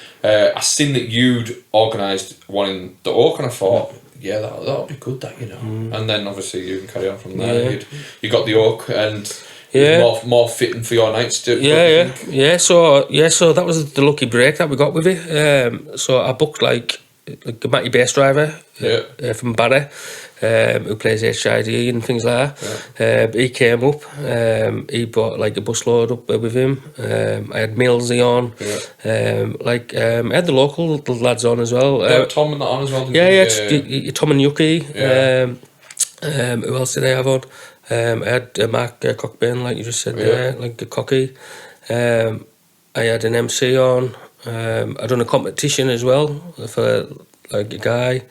I seen that you'd organised one in the Oak, and I thought, yeah, that'll be good, that, you know. And then obviously you can carry on from there. Yeah. You got the Oak, and it was more fitting for your nights too. Yeah. So that was the lucky break that we got with it. So I booked like like a Matty bass driver from Barra, who plays HID and things like that. He came up. He brought like a busload up with him. I had Millsy on. I had the local lads on as well. Tom and that on as well. Tom and Yuki. Who else did I have on? I had Mark Cockburn, like you just said there, like a cocky. I had an MC on. I done a competition as well for like a guy.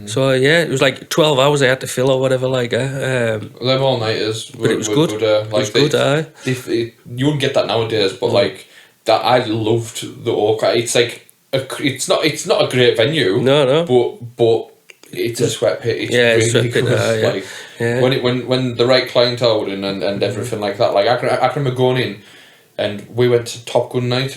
So it was like 12 hours I had to fill or whatever. Them all nighters, but it was good. It was good. You wouldn't get that nowadays, but like that, I loved the Oak. It's like it's not a great venue. No. But it's a sweat pit. It's really good. When the right clientele were in and everything like that. Like I can remember going in, and we went to Top Gun night.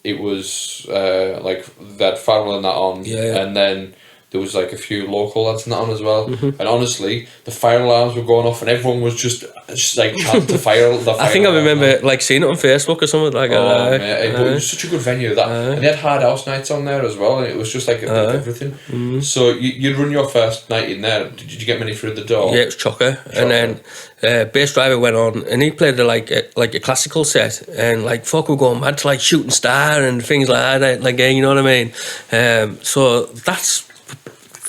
It was like that Farrell and that on, and then there was like a few local lads and that on as well. And honestly, the fire alarms were going off, and everyone was just like chanting the fire. I think I remember like seeing it on Facebook or something like that. But it was such a good venue that, and they had hard house nights on there as well, and it was just like a bit of everything. So you'd run your first night in there. Did you get many through the door? Yeah, it was chocker. And then bass driver went on, and he played a classical set, and like folk were going mad to like Shooting Star and things like that. Like you know what I mean. So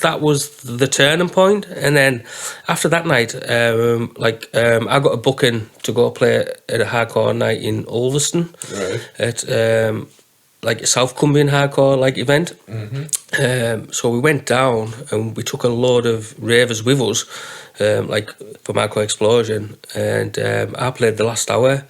that was the turning point. And then after that night, I got a booking to go play at a hardcore night in Ulverston, at like a South Cumbrian hardcore like event. So we went down and we took a load of ravers with us, like from Hardcore Explosion, and I played the last hour,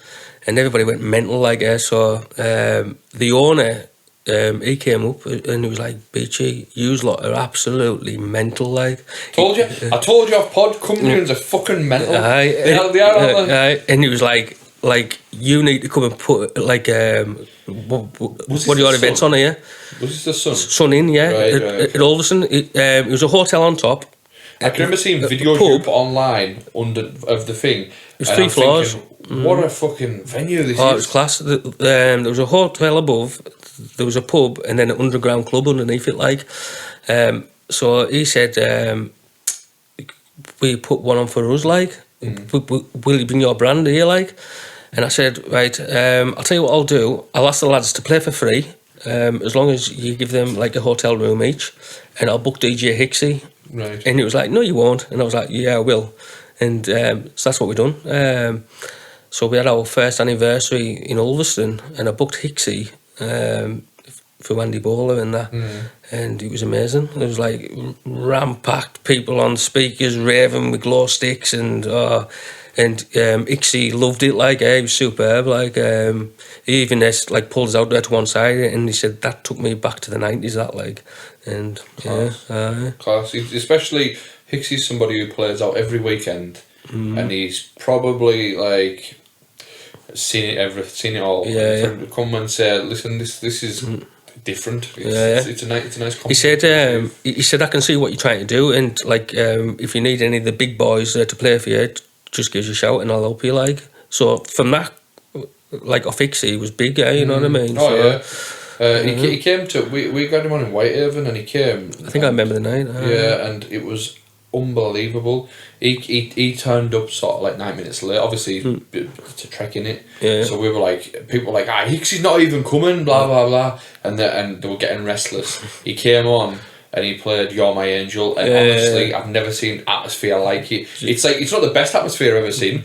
and everybody went mental like so the owner, he came up and he was like, Beachy, yous lot are absolutely mental, like. I told you off pod, Cumbrians are fucking mental. And he was like, you need to come and put like what are your events on here? Was this the Sun? Sun Inn, at Ulverston. It was a hotel on top. I can remember seeing videos you put online of the thing. It was 3 floors. What a fucking venue this is. It was class. There was a hotel above, there was a pub, and then an underground club underneath it, like. So he said, we put one on for us, like. Will you bring your brand here, like? And I said, right, I'll tell you what I'll do. I'll ask the lads to play for free, as long as you give them like a hotel room each, and I'll book DJ Hixie. Right. And he was like, no, you won't. And I was like, yeah, I will. And so that's what we done. So we had our first anniversary in Ulverston, and I booked Hixie for Andy Bowler and that. And it was amazing. There was like ram-packed people on speakers, raving with glow sticks, and Ixie loved it, like, he was superb, like, he even like pulled us out there to one side, and he said that took me back to the 90s, that, like, and class. Especially Hixie's somebody who plays out every weekend, and he's probably like seen it all. To come and say, listen, this is different. It's a nice compliment. He said I can see what you're trying to do, and like if you need any of the big boys to play for you, just give us a shout and I'll help you, like. So from that, like, off Ixie, he was big, you know what I mean? He came to, we got him on in Whitehaven, and he came. I think I remember the night. And it was unbelievable. He turned up sort of like 9 minutes late, obviously to trek in it. So we were like, people were like, Hixie's not even coming, blah blah blah, and they were getting restless. He came on and he played You're My Angel, and honestly, I've never seen atmosphere like it. It's like, it's not the best atmosphere I've ever seen,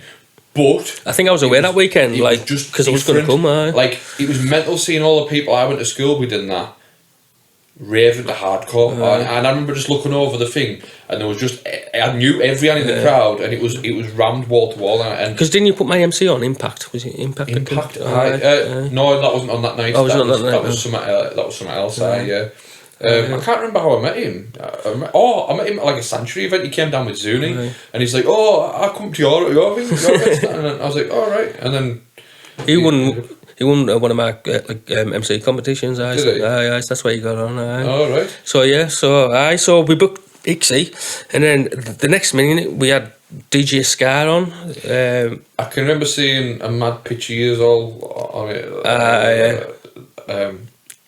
but I think I was away that weekend, like, because I was going to come. Like, it was mental seeing all the people I went to school with in that raving to hardcore, and I remember just looking over the thing, and there was just, I knew everyone in the crowd, and it was rammed wall to wall. And because didn't you put my MC on Impact? Was it Impact? Impact. No, that wasn't on that night. Oh, was not that night? That was something else. I can't remember how I met him. I met him at like a Sanctuary event. He came down with Zuni, and he's like, "Oh, I come to your thing." And I was like, "All right." And then he won one of my MC competitions. That's why he got on. All right. So we booked Ixie, and then the next minute we had DJ Scar on. I can remember seeing a mad pitchy years all on it.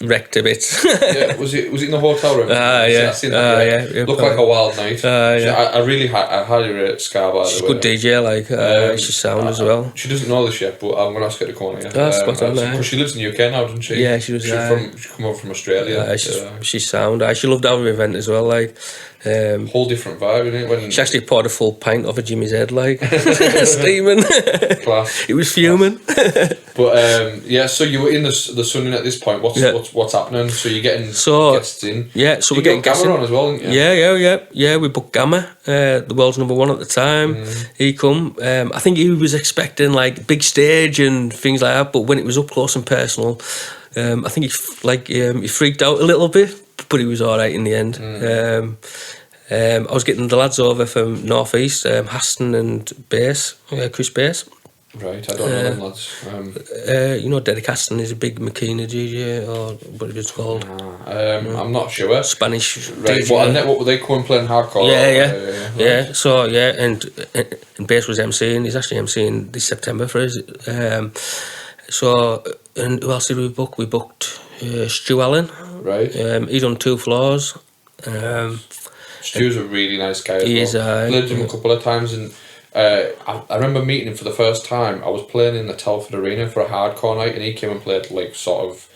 wrecked a bit. Yeah, was it in the hotel room? Yeah. I seen that, Yeah. Looked like a wild night. Yeah. I really highly rate Scar, by the way. She's a good DJ, like, she's sound as well. She doesn't know this yet, but I'm going to ask her to come on here. Oh, spot on, because she lives in the UK now, doesn't she? Yeah, she does, She come over from Australia. She's sound. She loved our event as well, like. Whole different vibe, isn't it? When She actually poured a full pint over Jimmy's head, like, steaming. class. It was fuming. But yeah, so you were in the sun at this point. What's happening? So you're getting guests in. Yeah, so you we're getting got guests Gamma in. on as well, didn't you? Yeah. We booked Gamma, the world's #1 at the time. He come. I think he was expecting like big stage and things like that, but when it was up close and personal, I think he freaked out a little bit, but he was all right in the end. I was getting the lads over from North East, Haston and Bass, Chris Bass. Right, I don't know them lads. You know, Derek Haston is a big Makina DJ, or what it's called. I'm not sure. Spanish Right, DJ. what were they coming playing hardcore? Yeah. So and Bass was MCing. He's actually MCing this September for us. So and who else did we book? We booked Stu Allen. Right. He done 2 floors. Stu's a really nice guy as He is, well. Played him a couple of times, and I remember meeting him for the first time. I was playing in the Telford Arena for a hardcore night, and he came and played like sort of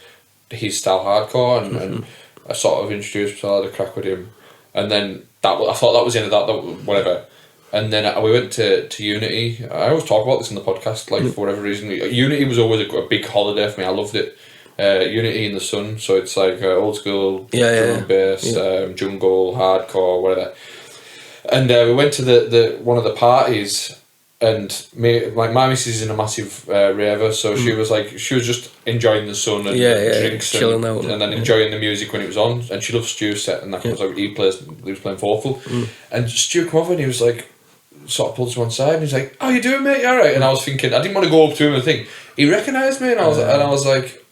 his style hardcore, and I sort of introduced myself, had a crack with him, and then I thought that was the end of that, whatever. And then we went to Unity. I always talk about this in the podcast, like for whatever reason. Unity was always a big holiday for me. I loved it. Unity in the sun, so it's like old school drum and bass, jungle, hardcore, whatever. And we went to the one of the parties, and my missus is in a massive raver, so she was just enjoying the sun and drinks, chilling out, and then enjoying the music when it was on. And she loves Stu's set, and that was like he was playing Forful, and Stu come over and he was like, sort of pulled to one side, and he's like, "How you doing, mate? You all right?" And I was thinking, I didn't want to go up to him and think he recognised me, and I was like.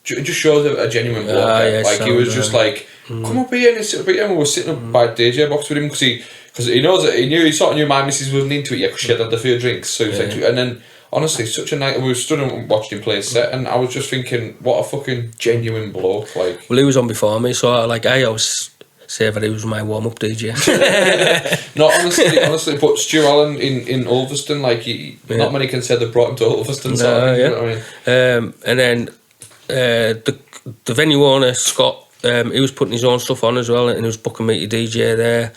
It just shows a genuine bloke. He was just like, come up here and sit up here. And we were sitting up by the DJ box with him because he knows that he sort of knew my missus wasn't into it yet because she had a few drinks. So he was like, and then honestly, such a night. We stood and watched him play his set, and I was just thinking, what a fucking genuine bloke. Like, well, he was on before me, so I always say that he was my warm up DJ. No, honestly, but Stu Allen in Ulverston, like not many can say they brought him to Ulverston. You know what I mean? And then. The venue owner Scott, he was putting his own stuff on as well, and he was booking me to DJ there.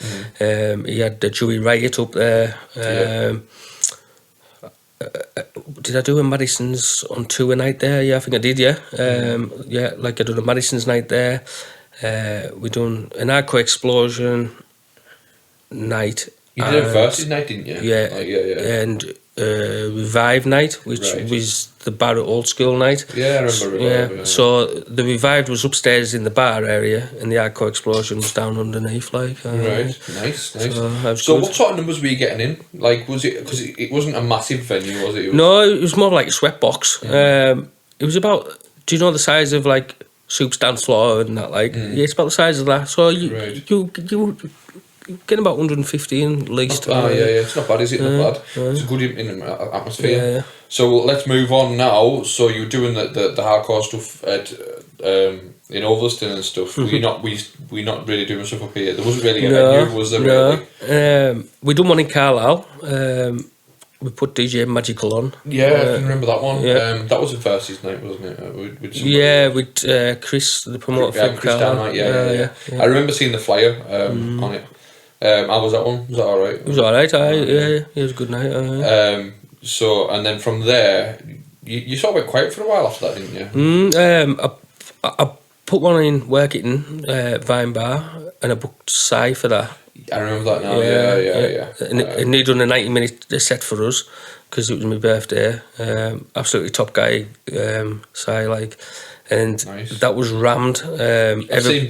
He had the Dewey Riot up there. Did I do a Madisons on tour night there? Yeah, I think I did. Yeah, like I done a Madisons night there. We done an Hardcore Explosion night. You did a Versus night, didn't you? Yeah. And Revive night, which was the bar at Old School night. Yeah, I remember Revive. Yeah. So the Revived was upstairs in the bar area, and the Hardcore Explosion was down underneath. Like, right, nice. So what sort of numbers were you getting in? Like, was it because it wasn't a massive venue, was it? No, it was more like a sweatbox. It was about. Do you know the size of like Soup's dance floor and that? Like, yeah, it's about the size of that. So you getting about 150 in at least. Yeah, it's not bad, is it? Not bad. It's a good atmosphere. Yeah. So let's move on now. So you're doing the hardcore stuff at in Ulverston and stuff. We're not really doing stuff up here. There wasn't really a venue, was there? Really? We done one in Carlisle. We put DJ Magical on. Yeah, I can remember that one. Yeah. That was a Versus night, wasn't it? With Chris, the promoter from Chris Carlisle. Yeah. I remember seeing the flyer on it. How was that one? Was that alright? It was alright, it was a good night. So, and then from there, you sort of went quiet for a while after that, didn't you? I put one in Workington, Vine Bar, and I booked Sai for that. I remember that now, yeah. And he done a 90-minute set for us, because it was my birthday. Absolutely top guy, Sai, like... And that was rammed. I've seen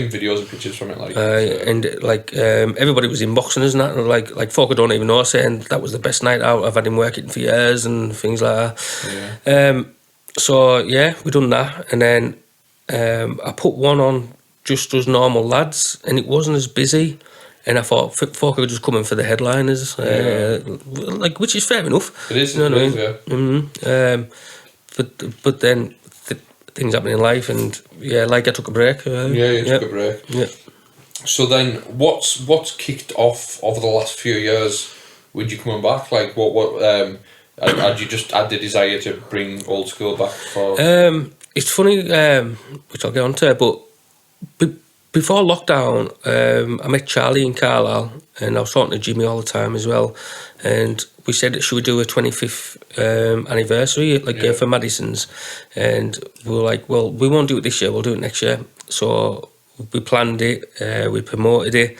videos and pictures from it, like. And like everybody was inboxing us and that, and like folk I don't even know saying that was the best night out. I've had him working for years and things like that. Yeah. So yeah, we done that, and then I put one on just as normal lads, and it wasn't as busy. And I thought folk were just coming for the headliners, like, which is fair enough. It is. You know what I mean? Yeah. But then. things happening in life, and I took a break. You took a break. Yeah. So then, what's kicked off over the last few years with you coming back? Like, what had you just had the desire to bring old school back for? It's funny, which I'll get onto, but before lockdown, I met Charlie in Carlisle, and I was talking to Jimmy all the time as well, and we said, should we do a 25th anniversary for Madisons? And we were like, well, we won't do it this year, we'll do it next year. So we planned it, we promoted it.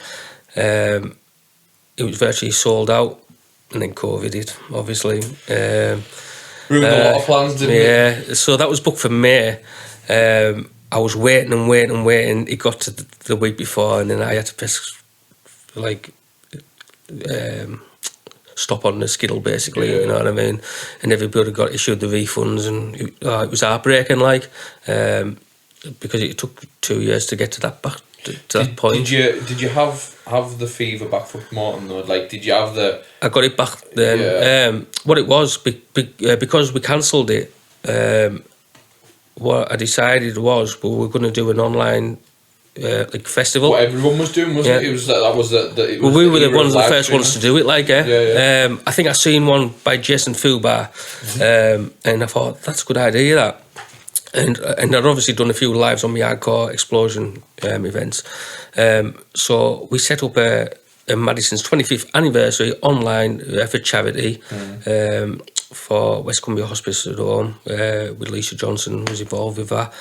It was virtually sold out, and then COVID hit, obviously. Ruined a lot of plans, didn't it? Yeah, so that was booked for May. I was waiting and waiting and waiting. It got to the week before, and then I had to press stop on the skittle, basically. You know what I mean? And everybody got issued the refunds, and it was heartbreaking, because it took 2 years to get to that that point. Did you have the fever back for promoting though? Like, did you have the? I got it back then. Yeah. What it was, because we cancelled it. What I decided was we were going to do an online festival. What everyone was doing, wasn't it? It was that was the. We were one of the first ones to do it. Yeah. I think I seen one by Jason Fubar, and I thought that's a good idea. That. And I'd obviously done a few lives on my hardcore explosion events. So we set up a Madison's 25th anniversary online for charity for West Cumbria Hospice at Home, with Lisa Johnson was involved with that.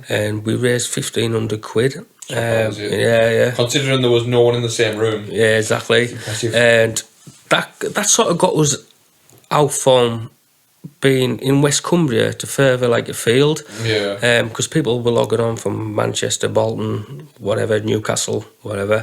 And we raised 1,500 quid. Yeah. Considering there was no one in the same room. Yeah, exactly. And that sort of got us out from being in West Cumbria to further afield, because people were logging on from Manchester, Bolton, whatever, Newcastle, whatever,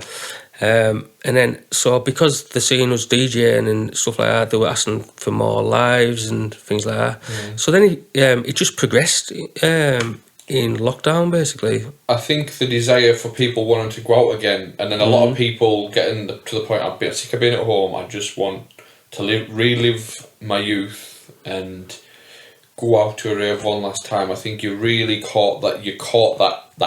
and then so because the scene was DJing and stuff like that, they were asking for more lives and things like that. So then it just progressed in lockdown, basically. I think the desire for people wanting to go out again, and then a lot of people getting to the point, I'm sick of being at home, I just want to relive my youth and go out to a rave one last time. I think you really caught that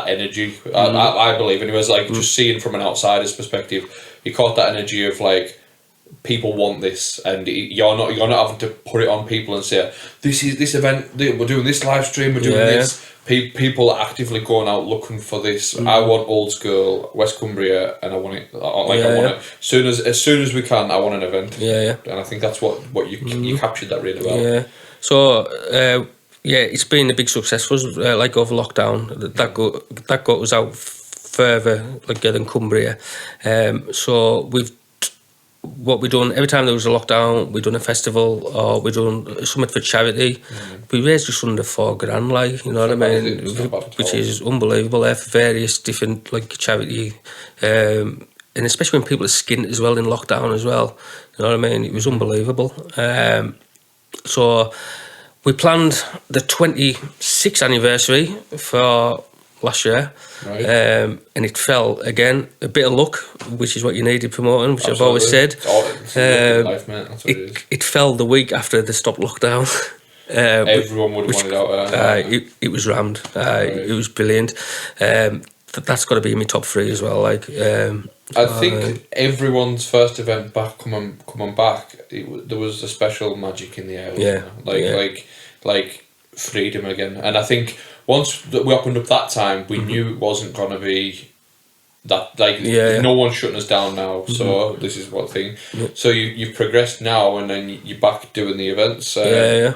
energy. I believe, and it was just seeing from an outsider's perspective, you caught that energy of people want this, and you're not having to put it on people and say this event, we're doing this live stream, we're doing this. People are actively going out looking for this. I want old school West Cumbria, and I want it. I want it as soon as we can. I want an event. And I think that's what you captured that really well. Yeah. So it's been a big success for us. Over lockdown, that got us out further than Cumbria. So what we done every time there was a lockdown, we done a festival or we done something for charity. We raised just under $4,000, you know what I mean, which is unbelievable for various different charity, and especially when people are skint as well in lockdown as well, you know what I mean. It was unbelievable. So we planned the 26th anniversary for last year, and it fell again. A bit of luck, which is what you needed promoting, which I've always said. Life, mate. That's what it fell the week after the stop lockdown. Everyone would have wanted out. It was rammed. It was brilliant. That's got to be in my top 3 as well. I think everyone's first event back coming back, there was a special magic in the air. Like freedom again. And I think once we opened up that time, we knew it wasn't going to be that, no one's shutting us down now, so this is one thing. So you've progressed now, and then you're back doing the events. I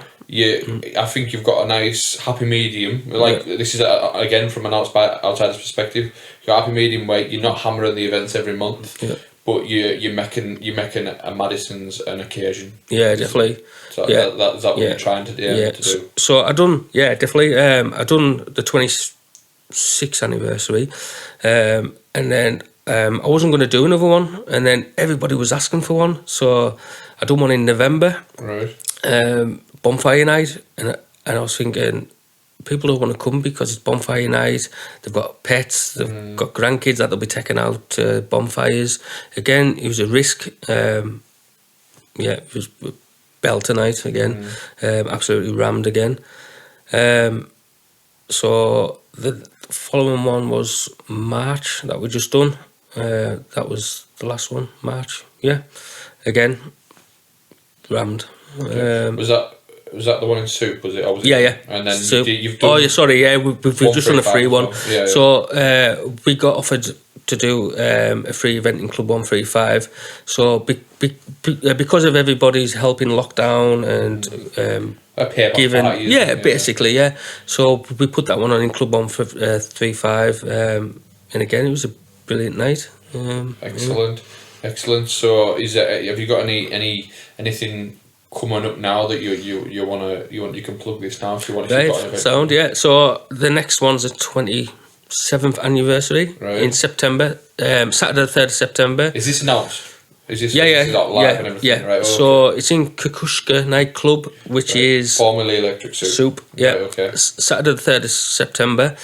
think you've got a nice happy medium. This is again from an outsider's perspective. You've got a happy medium where you're not hammering the events every month, but you're making a Madison's an occasion. Yeah, definitely. So is that what you're trying to do? So I done definitely. I done the 26th anniversary, and then I wasn't going to do another one, and then everybody was asking for one, so I done one in November. Right. Bonfire night, and I was thinking, people don't want to come because it's bonfire night. They've got pets, they've got grandkids that they'll be taking out to bonfires. Again, it was a risk. It was belter night again. Absolutely rammed again. So the following one was March that we just done. That was the last one, March. Yeah, again, rammed. Was that the one in Soup? Was it? Or was it? Yeah. And then So, you've done. oh yeah, sorry, yeah, we've just done a free one. Yeah. So we got offered to do a free event in Club 135. So because of everybody's help in lockdown and a payback giving, party, basically, yeah. So we put that one on in Club 135, and again, it was a brilliant night. Excellent. So, have you got anything coming up now that you can plug this now if you want? Right, sound, yeah. So the next one's the 27th anniversary in September, Saturday the 3rd of September. Is this announced? Is this live and everything? Yeah. Right, so it's in Kukushka nightclub, which is formerly Electric Soup. Yeah. Right, okay. Saturday the 3rd of September.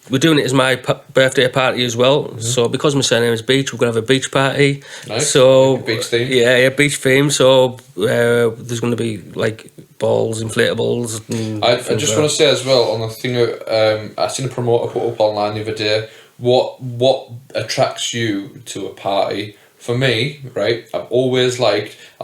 We're doing it as my birthday party as well. Mm-hmm. So because my surname is Beach, we're gonna have a beach party. Nice. So beach theme. Yeah, beach theme. So there's gonna be like balls, inflatables. I just want to say as well on the thing. I seen a promoter put up online the other day. What attracts you to a party? For me, right, I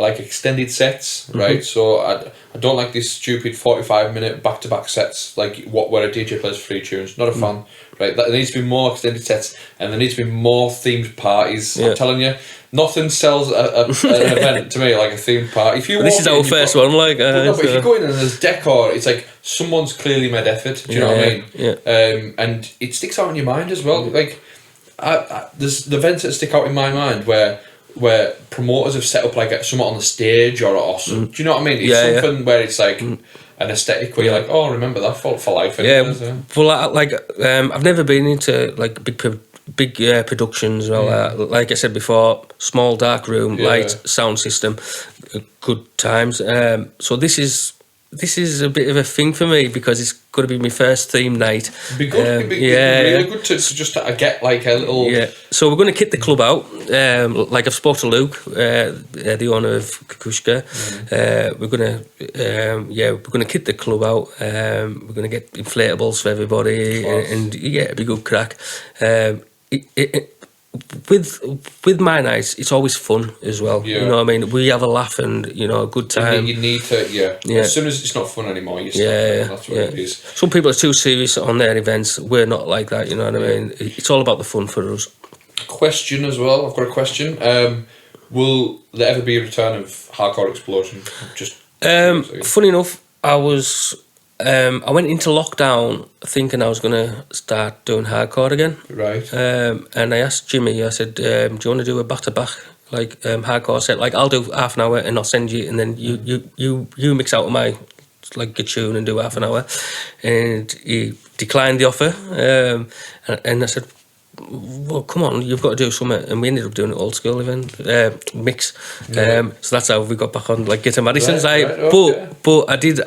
like extended sets, right? So I don't like these stupid 45-minute back-to-back sets like where a DJ plays 3 tunes. Not a fan, right? There needs to be more extended sets and there needs to be more themed parties. I'm telling you, nothing sells an event to me like a themed party. This is our first one, like. But if you go in and there's decor, it's like someone's clearly made effort. Do you know what I mean? Yeah. And it sticks out in your mind as well. Like. There's the events that stick out in my mind where promoters have set up like something on the stage or some, do you know what I mean? It's something where it's like an aesthetic where you're like, oh, remember that for life. Well, I've never been into like big productions. Well, like I said before, small dark room, light, sound system, good times. So this is a bit of a thing for me because it's going to be my first theme night. It'd be good. It'd be really good to just get like a little. Yeah. So we're going to kit the club out. Like I've spoke to Luke, the owner of Kukushka. We're going to kit the club out. We're going to get inflatables for everybody, and it'd be good crack. With my nights, it's always fun as well. Yeah. You know what I mean? We have a laugh and, a good time. You need to, As soon as it's not fun anymore, you stop. That's what it is. Some people are too serious on their events. We're not like that, you know what I mean? It's all about the fun for us. Question as well. I've got a question. Will there ever be a return of Hardcore Explosion? Funny enough, I went into lockdown thinking I was going to start doing hardcore again. Right. And I asked Jimmy, I said, do you want to do a back-to-back like hardcore set? Like I'll do half an hour and I'll send you, and then you mix out of my like a tune and do half an hour. And he declined the offer. And I said, well, come on, you've got to do something. And we ended up doing an old school event mix. So that's how we got back on like Get to Madisons. But I did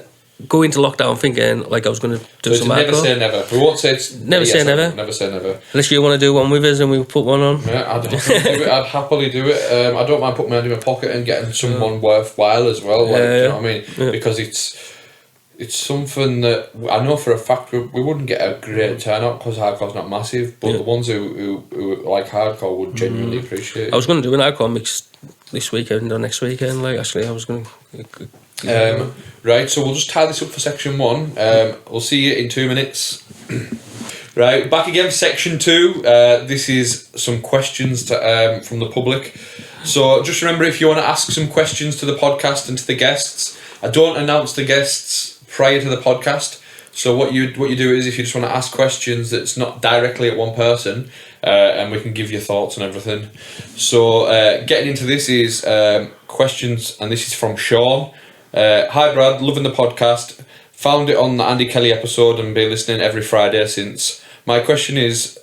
go into lockdown thinking like I was going to do some hardcore. Never say never. We won't say it's never say never. Never say never. Unless you want to do one with us and we put one on. Yeah, I'd happily do it. I don't mind putting my hand in my pocket and getting someone worthwhile as well. Like, do you know what I mean? Yeah. Because it's something that I know for a fact we wouldn't get a great turnout because hardcore's not massive, but the ones who like hardcore would genuinely appreciate it. I was going to do an hardcore mix this weekend or next weekend. Like actually, I was going to. Right, so we'll just tie this up for section 1. We'll see you in 2 minutes. Right, back again for section 2. This is some questions from the public. So just remember, if you want to ask some questions to the podcast and to the guests, I don't announce the guests prior to the podcast. So what you do is, if you just want to ask questions that's not directly at one person, and we can give you thoughts and everything. So getting into this is questions, and this is from Sean. Hi Brad, loving the podcast. Found it on the Andy Kelly episode and been listening every Friday since. My question is,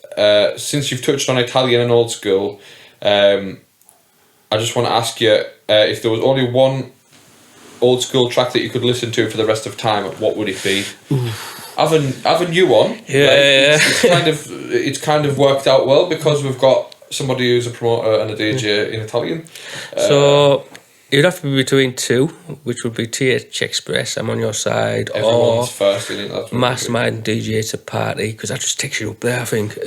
since you've touched on Italian and old school, I just want to ask you, if there was only one old school track that you could listen to for the rest of time, what would it be? Having you on, it's kind of worked out well because we've got somebody who's a promoter and a DJ in Italian. So It'd have to be between two, which would be TH Express, I'm on your side, Everyone's or first, I think that's what Mastermind DJ to Party, because that just takes you up there, I think.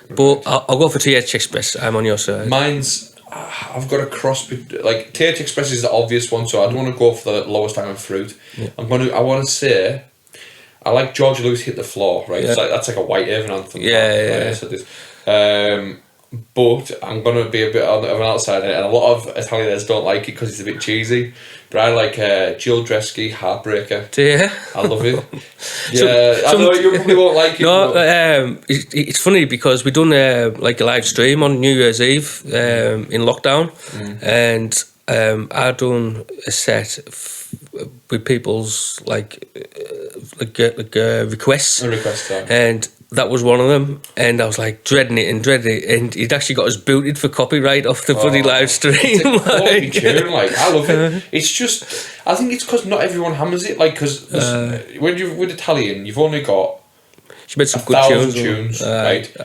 But I'll go for TH Express, I'm on your side. Mine's, I've got a cross, like, TH Express is the obvious one, so I don't want to go for the lowest hanging fruit. Yeah. I want to say, I like George Lewis Hit the Floor, right? Yeah. That's like a White Haven anthem. Yeah. Right? So but I'm going to be a bit of an outsider, and a lot of Italians don't like it because it's a bit cheesy. But I like Jill Dresky, Heartbreaker. Yeah. I love it. Yeah, I know you probably won't like it. No, but it's funny because we done like a live stream on New Year's Eve in lockdown, and I done a set with people's requests. A request time. And that was one of them, and I was like dreading it, and he'd actually got us booted for copyright off the bloody live stream. It's a quality tune, like, I love it. It's just, I think it's because not everyone hammers it, like, because when you're with Italian, you've only got She made some good 1,000 tunes, tunes, right?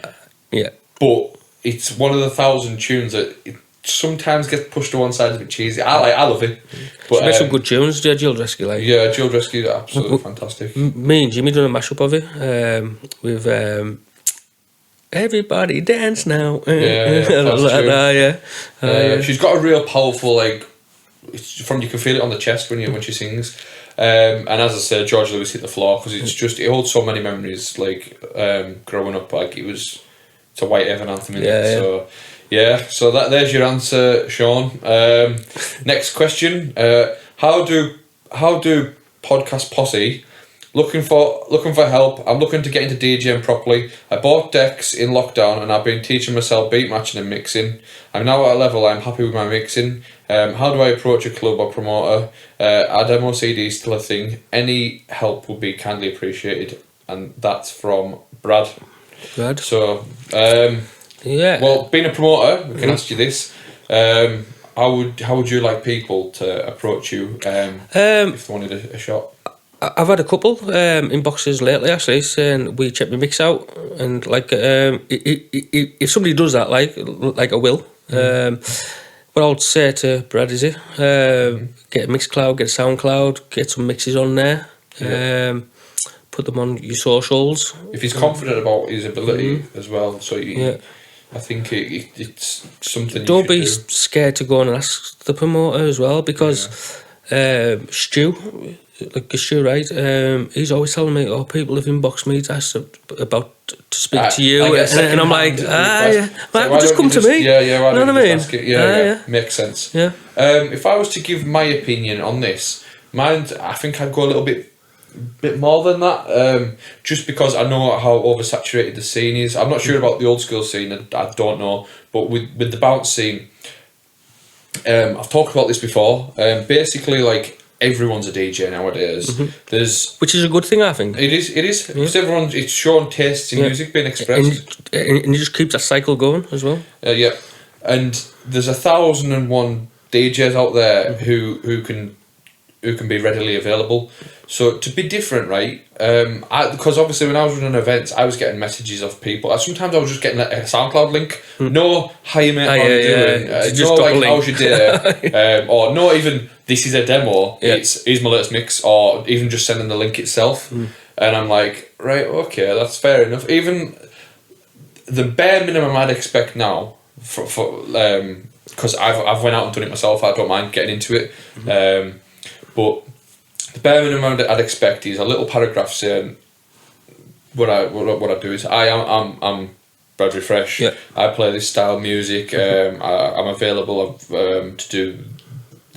Yeah. But it's one of the 1,000 tunes that it sometimes gets pushed to one side, a bit cheesy. I love it. But, She made some good tunes, Jill Dresky, like. Yeah, Jill Dresky, absolutely fantastic. Me and Jimmy done a mashup of it with Everybody Dance Now. She's got a real powerful, like, it's from, you can feel it on the chest when she sings. And as I said, George Lewis Hit the Floor, because it's just, it holds so many memories, like, growing up, like, it's a White Haven anthem, isn't it? So, yeah, so there's your answer, Sean. Next question: How do podcast posse looking for help? I'm looking to get into DJing properly. I bought decks in lockdown and I've been teaching myself beat matching and mixing. I'm now at a level I'm happy with my mixing. How do I approach a club or promoter? Are demo CDs still a thing? Any help would be kindly appreciated. And that's from Brad. So. Yeah. Well, being a promoter, we can ask you this: how would you like people to approach you if they wanted a shot? I've had a couple inboxes lately actually saying we check my mix out, and like if somebody does that, like I will. What I would say to Brad is get a Mixcloud, get a SoundCloud, get some mixes on there. Put them on your socials. If he's confident about his ability as well, so I think it's something. Don't be scared to go and ask the promoter as well, because Stu, right? He's always telling me, "Oh, people have inboxed me to ask about to speak to you," and I'm like, well, just come to me. Yeah, you know what I mean? Yeah, makes sense. Yeah. If I was to give my opinion on this, mine, I think I'd go a little bit more than that, just because I know how oversaturated the scene is. I'm not sure about the old school scene, I don't know, but with the bounce scene, I've talked about this before. Basically, like, everyone's a DJ nowadays. Which is a good thing, I think. It is because it's showing tastes in music being expressed, and it just keeps that cycle going as well. And there's 1,001 DJs out there who can be readily available. So to be different, right? Because obviously when I was running events, I was getting messages of people. Sometimes I was just getting a SoundCloud link. No, hi mate, how you doing? No, like, how's your day? Or no, even this is a demo. It's here's my latest mix, or even just sending the link itself. And I'm like, right, okay, that's fair enough. Even the bare minimum I'd expect now for because I've went out and done it myself. I don't mind getting into it. But the bare minimum I'd expect is a little paragraph saying what I do is I'm Brad Refresh. I play this style of music. I'm available to do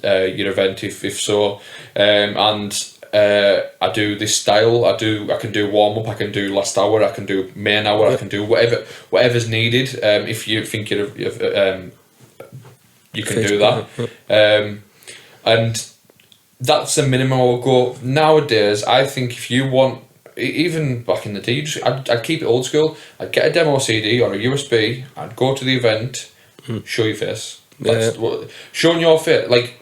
your event if so, and I do this style. I can do warm up. I can do last hour. I can do main hour. I can do whatever's needed. If you think you can do that, and that's the minimum I would go. Nowadays, I think if you want, even back in the day, I'd keep it old school. I'd get a demo CD or a USB. I'd go to the event, show your face. Showing your face. Like,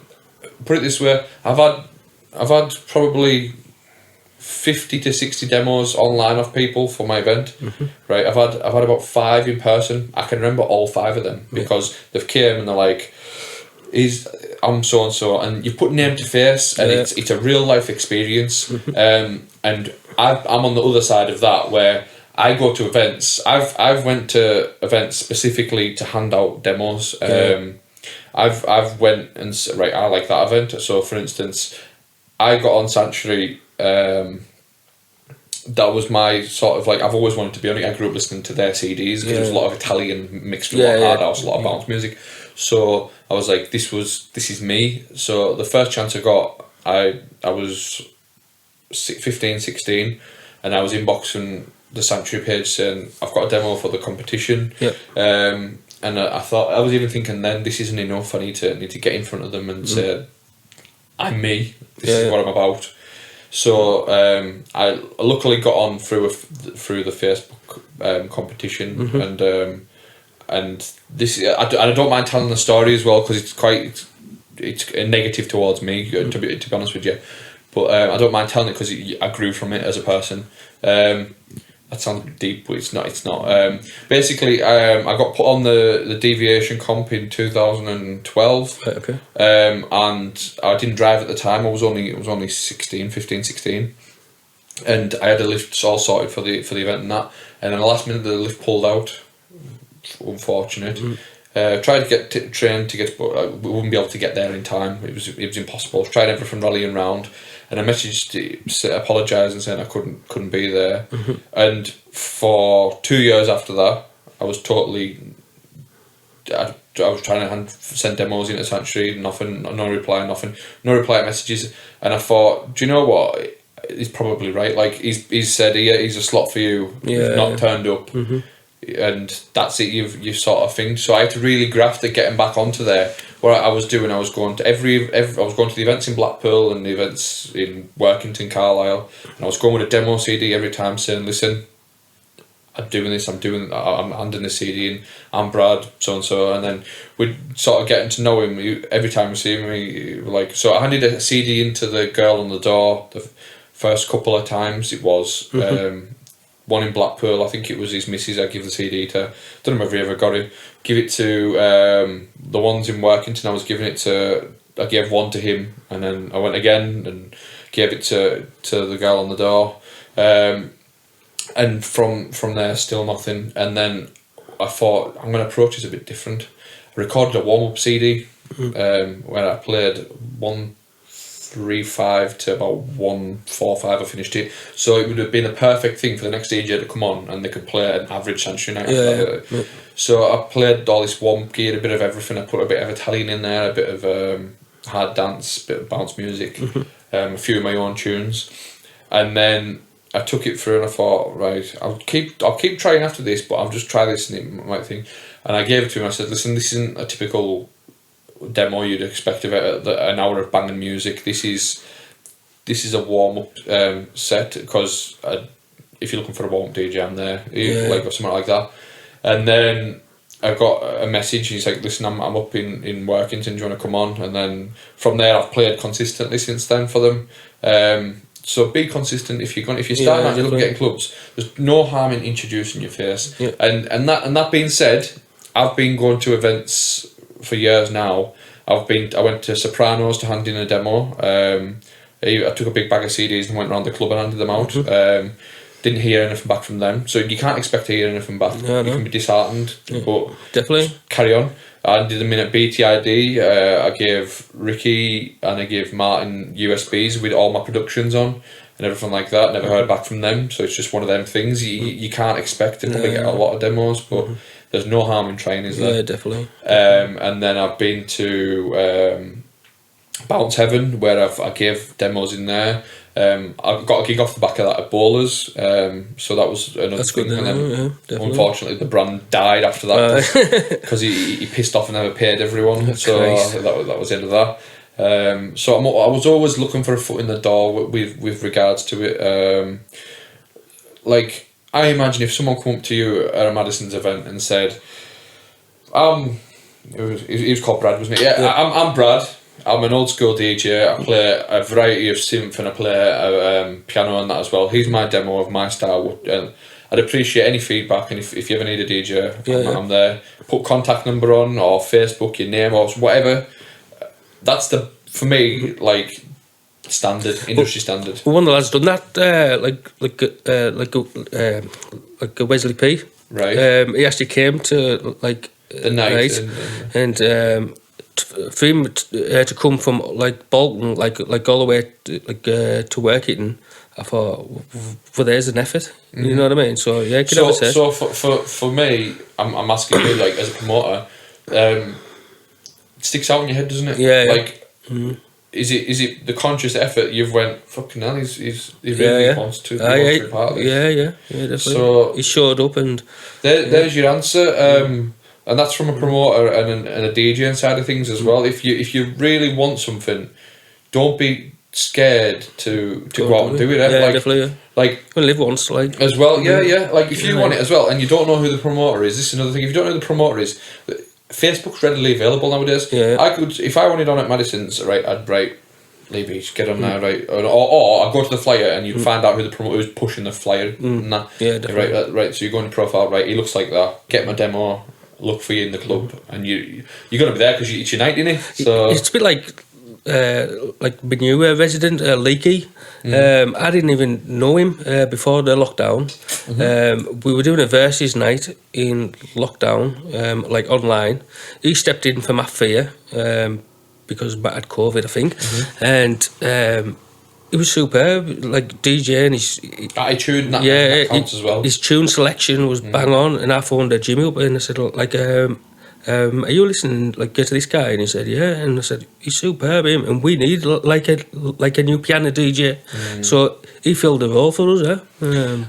put it this way, I've had probably 50 to 60 demos online of people for my event. Right, I've had about 5 in person. I can remember all 5 of them because they've came and they're like, I'm so and so, and you put name to face, and it's a real life experience. And I'm on the other side of that, where I go to events. I've went to events specifically to hand out demos. I've went and right, I like that event. So for instance, I got on Sanctuary. That was my sort of like, I've always wanted to be on it. I grew up listening to their CDs. There was a lot of Italian mixed with a lot of hard house, a lot of bounce music. So I was like, this is me. So the first chance I got, I was 15, 16, and I was inboxing the Sanctuary page saying, I've got a demo for the competition. And I thought, I was even thinking then, this isn't enough. I need to get in front of them and say, I'm me. This is what I'm about. So I luckily got on through the Facebook competition, and this I don't mind telling the story as well, because it's a negative towards me, to be honest with you, but I don't mind telling it because I grew from it as a person. That sounds deep, but it's not. Basically, I got put on the deviation comp in 2012. And I didn't drive at the time. I was only 15, 16, and I had a lift all sorted for the event and that. And then the last minute, the lift pulled out. Unfortunate. Tried to get trained to get, but we wouldn't be able to get there in time. It was impossible. Tried everything rallying round. And I messaged to apologise and saying I couldn't be there. And for 2 years after that, I was totally. I was trying to send demos into Sanctuary, nothing, no reply messages, and I thought, do you know what? He's probably right. Like he's said, he's a slot for you. You've not turned up, and that's it. You've sort of thing. So I had to really graft at getting back onto there. What I was doing, I was going to I was going to the events in Blackpool and the events in Workington, Carlisle, and I was going with a demo CD every time, saying, "Listen, I'm doing this. I'm handing the CD in. I'm Brad, so and so." And then we'd sort of getting to know him. Every time we see him, like, so I handed a CD into the girl on the door. The first couple of times it was. One in Blackpool, I think it was his missus I give the CD to. Don't know if he ever got it. Give it to the ones in Workington. I gave one to him, and then I went again and gave it to the girl on the door. And from there, still nothing. And then I thought, I'm going to approach this a bit different. I recorded a warm-up CD where I played 135 to about 145. I finished it, so it would have been a perfect thing for the next DJ to come on and they could play an average Sanctuary night. So I played all this warm gear, a bit of everything. I put a bit of Italian in there, a bit of hard dance, a bit of bounce music, a few of my own tunes, and then I took it through and I thought, right, I'll keep trying after this, but I'll just try this and it might think. And I gave it to him. I said, listen, this isn't a typical demo you'd expect of it, an hour of banging music. This is a warm up set, because if you're looking for a warm up DJ, I'm there, like or something like that. And then I got a message. He's like, listen, I'm up in Workington. Do you want to come on? And then from there, I've played consistently since then for them. So be consistent. If you're starting out, you're looking at getting clubs. There's no harm in introducing your face. And that being said, I've been going to events for years now. I went to Sopranos to hand in a demo. I took a big bag of CDs and went around the club and handed them out. Didn't hear anything back from them, so you can't expect to hear anything back. You can be disheartened, but definitely carry on. I did them in at BTID. I gave Ricky and I gave Martin USBs with all my productions on and everything like that. Never heard back from them, so it's just one of them things. You can't expect to probably get a lot of demos, but there's no harm in trying, is there? Yeah, definitely. And then I've been to Bounce Heaven, where I gave demos in there. I got a gig off the back of that at Bowlers, so that was another thing. Good, and then unfortunately the brand died after that because he pissed off and never paid everyone. So that was the end of that. So I was always looking for a foot in the door with regards to it. Like, I imagine if someone come up to you at a Madison's event and said, he was called Brad, wasn't it? Yeah. I'm Brad. I'm an old school DJ. I play a variety of synth and I play piano and that as well. Here's my demo of my style. I'd appreciate any feedback, and if you ever need a DJ, I'm there. Put contact number on, or Facebook, your name, or whatever. for me, like, industry standard. One of the lads done that, like a Wesley P. Right. He actually came to like The night. and for him to come from like Bolton, like all the way to Workington, I thought, well, there's an effort. You know what I mean? So yeah, you can have a say. So for me, I'm asking you, like, as a promoter, it sticks out in your head, doesn't it? Yeah. Like, is it the conscious effort you've went, fucking hell, he really wants to be part of this. Yeah, definitely. So he showed up, and there's your answer. And that's from a promoter and a DJing side of things as well. If you really want something, don't be scared to go out and do it. Yeah, like, definitely. Yeah. Like, you live once, like as well. Yeah. Like, if you want it as well, and you don't know who the promoter is, this is another thing. If you don't know who the promoter is, Facebook's readily available nowadays. Yeah. I could, if I wanted on at Madisons, right, I'd write Lee Beach, get on there, right, or I'd go to the flyer and you'd find out who the promoter who's pushing the flyer. And that. Yeah, definitely. Right. So you go on your profile, right? He looks like that. Get my demo. Look for you in the club, and you're gonna be there because it's your night, isn't it? So it's a bit like my new resident, Leaky. I didn't even know him before the lockdown. We were doing a versus night in lockdown, like online. He stepped in for Matt Fear because Matt had COVID, I think, and he was superb, like DJ, and his attitude, that counts as well. His tune selection was bang on, and I phoned Jimmy up and I said, like, are you listening? Like, get to this guy, and he said, yeah, and I said, he's superb, him, and we need like a new piano DJ. So he filled the role for us.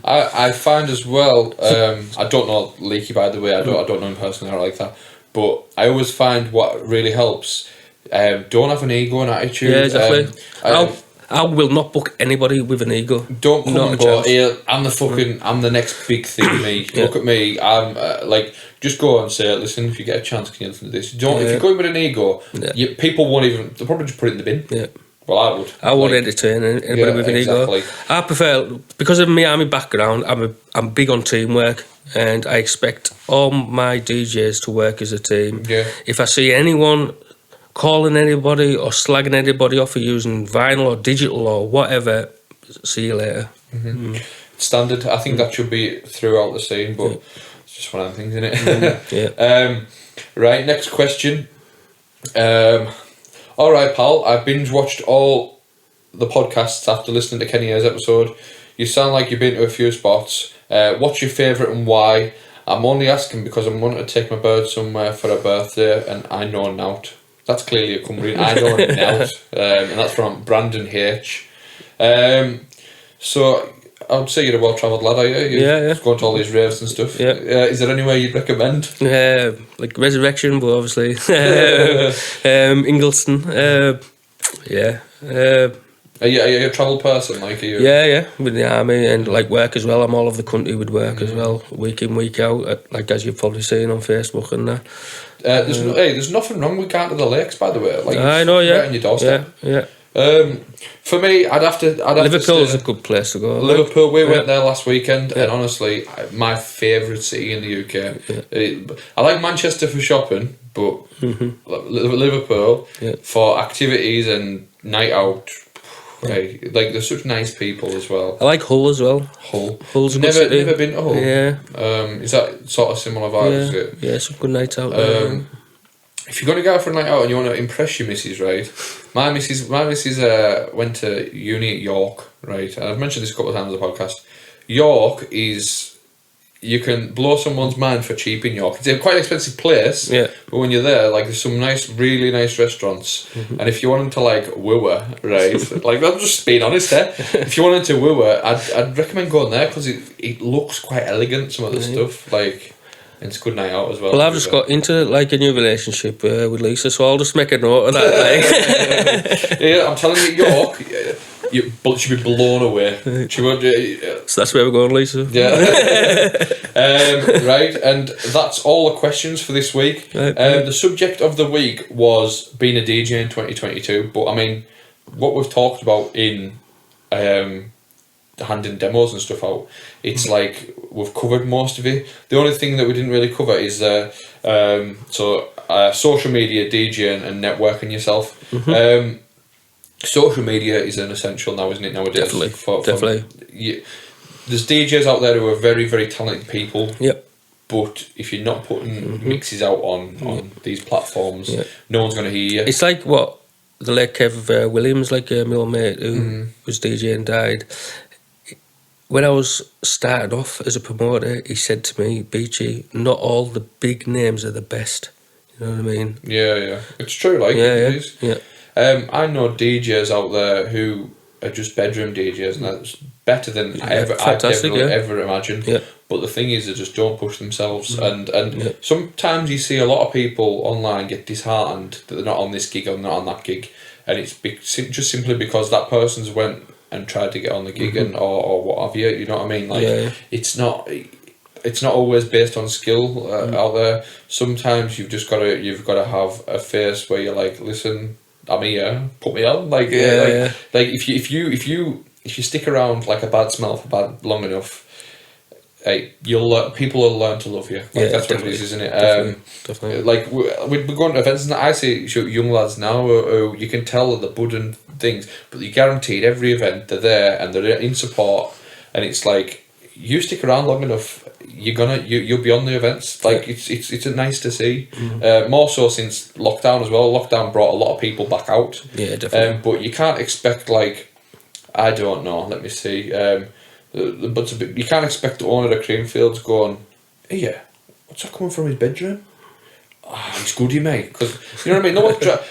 I find as well. I don't know Leaky, by the way. I don't know him personally or like that, but I always find what really helps. Don't have an ego and attitude. Yeah, exactly. I will not book anybody with an ego. Don't come and go, here, I'm the next big thing, me. Look at me, I'm, like, just go and say, listen, if you get a chance, can you listen to this? If you're going with an ego, people won't even, they'll probably just put it in the bin. Yeah. Well, I would. I won't entertain anybody with an ego. I prefer, because of my army background, I'm big on teamwork, and I expect all my DJs to work as a team. Yeah. If I see anyone calling anybody or slagging anybody off for using vinyl or digital or whatever, see you later. Standard. I think that should be throughout the scene, but it's just one of them things, isn't it? Right, next question. Alright, pal, I binge watched all the podcasts after listening to Kenny's episode. You sound like you've been to a few spots. What's your favourite and why? I'm only asking because I'm wanting to take my bird somewhere for her birthday and I know Nout. That's clearly a Cumbrian. I know Nout. And that's from Brandon H. So I would say you're a well-travelled lad, are you? You've gone to all these raves and stuff. Yeah. Is there anywhere you'd recommend? Like Resurrection, but obviously Ingleton. Are you a travelled person? Like, are you? Yeah, with the army and like work as well. I'm all over the country with work as well, week in, week out. Like, as you've probably seen on Facebook and that. There's nothing wrong with going to the lakes, by the way. Like, I know, right on your doorstep. Yeah. For me, I'd have to. Liverpool's a good place to go. Liverpool, we went there last weekend, and honestly, my favourite city in the UK. I like Manchester for shopping, but Liverpool for activities and night out. Like, they're such nice people as well. I like Hull as well. Hull's a good city. Never been to Hull. Yeah. Is that sort of similar vibes? Is it? Yeah, some good nights out there. If you're going to go for a night out and you want to impress your missus, right? My missus went to uni at York, right? And I've mentioned this a couple of times on the podcast. York is... You can blow someone's mind for cheap in York. It's a quite expensive place, but when you're there, like, there's some really nice restaurants. And if you wanted to, like, woo her, right? Like, I'm just being honest there. If you wanted to woo her, I'd recommend going there because it looks quite elegant, some of the stuff. Like, and it's a good night out as well. Well, I've just got into, like, a new relationship with Lisa, so I'll just make a note of that. Like. Yeah, I'm telling you, York... she'll be blown away. She won't. So that's where we're going, Lisa. Yeah. Right, and that's all the questions for this week. The subject of the week was being a DJ in 2022, but I mean, what we've talked about in handing demos and stuff out, it's like we've covered most of it. The only thing that we didn't really cover is so social media, DJing, and networking yourself. Social media is an essential now, isn't it, nowadays? Definitely. There's DJs out there who are very, very talented people. Yep. But if you're not putting mixes out on these platforms, no one's going to hear you. It's like what the late Kev Williams, like my old mate who was DJing, died. When I was starting off as a promoter, he said to me, Beachy, not all the big names are the best. You know what I mean? Yeah. It's true, like, it is. Yeah. I know DJs out there who are just bedroom DJs, and that's better than I'd ever imagined. Yeah. But the thing is, they just don't push themselves, and sometimes you see a lot of people online get disheartened that they're not on this gig or not on that gig, and it's just simply because that person's went and tried to get on the gig and or what have you. You know what I mean? Like it's not always based on skill out there. Sometimes you've got to have a face where you're like, listen, I'm here, put me on. Like if you stick around like a bad smell for long enough, people will learn to love you. Like, that's what it is, isn't it? Definitely. Like we're going to events, and I see young lads now who you can tell that they're budding things, but you're guaranteed every event they're there and they're in support, and it's like, you stick around long enough, you'll be on the events. Like it's nice to see. More so since lockdown as well. Lockdown brought a lot of people back out. Yeah, definitely. But you can't expect, like, I don't know. Let me see. But you can't expect the owner of Creamfields going, hey, what's that coming from his bedroom? He's goody, mate. Because, you know what I mean? No,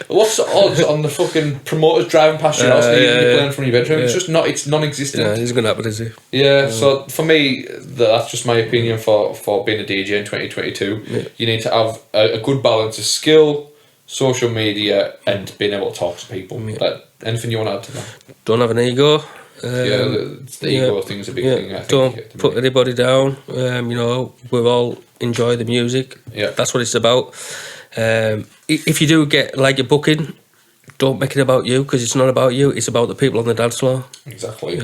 what's the odds on the fucking promoters driving past your house and you're playing from your bedroom? It's just not. It's non-existent. Yeah, he's going to happen, is he? Yeah. So for me, that's just my opinion for being a DJ in 2022. Yeah. You need to have a good balance of skill, social media, and being able to talk to people. Like, anything you want to add to that? Don't have an ego. The ego thing's a big thing. I think, don't put anybody down. You know, we all enjoy the music. Yeah, that's what it's about. If you do get like a booking, don't make it about you, because it's not about you. It's about the people on the dance floor. Exactly.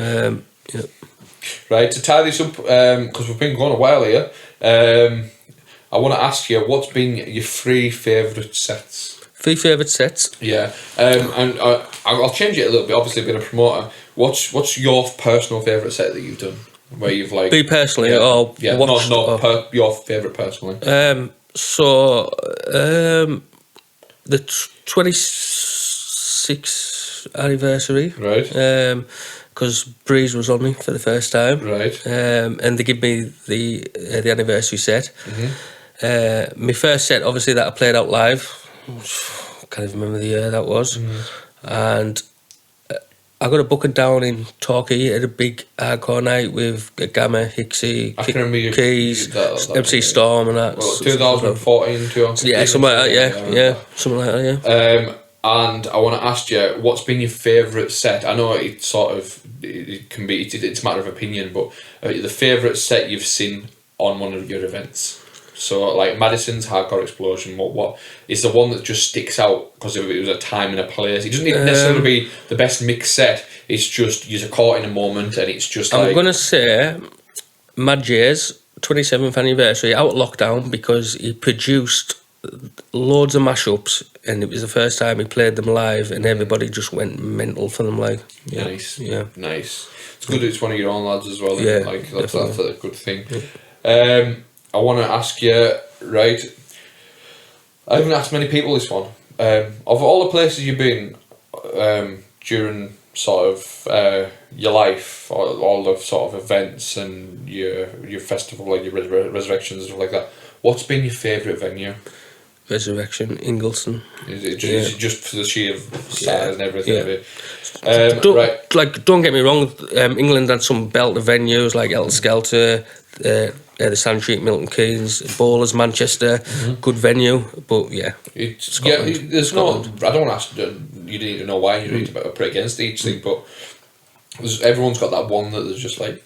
Right, to tie this up, because we've been going a while here. I want to ask you, what's been your 3 favourite sets? 3 favourite sets. Yeah, and I'll change it a little bit. Obviously, being a promoter, what's your personal favourite set that you've done? Where you've like me personally, your favourite personally. The 26th anniversary, right? Because Breeze was on me for the first time, right? And they give me the anniversary set. My first set, obviously, that I played out live. Can't even remember the year that was, and I got a booking down in Torquay at a big hardcore night with Gamma, Hixie, Keys, MC Storm and that. Well, 2014, 2015. Yeah, something like that, yeah. Something like that, yeah. And I want to ask you, what's been your favourite set? I know it can be, it's a matter of opinion, but the favourite set you've seen on one of your events? So, like Madison's Hardcore Explosion, what is the one that just sticks out because it was a time and a place? It doesn't even necessarily be the best mix set. It's just you're caught in a moment, and it's just. I'm gonna say Mad J's 27th anniversary out of lockdown, because he produced loads of mashups, and it was the first time he played them live, and everybody just went mental for them. Like, nice. It's Mm. good. It's one of your own lads as well. Yeah, like that's a good thing. I want to ask you, right, I haven't asked many people this one. Of all the places you've been during sort of your life, or all the sort of events and your festival, like your resurrections and stuff like that, what's been your favourite venue? Resurrection, Ingleson. Is it just for the sheer size and everything of it? Don't get me wrong, England had some belter venues like Elton Skelter, the Sandstreet, Milton Keynes, Bowlers, Manchester, good venue, but Scotland. There's Scotland. I don't want to ask. You need to know why you need to put against each thing, but everyone's got that one that is just like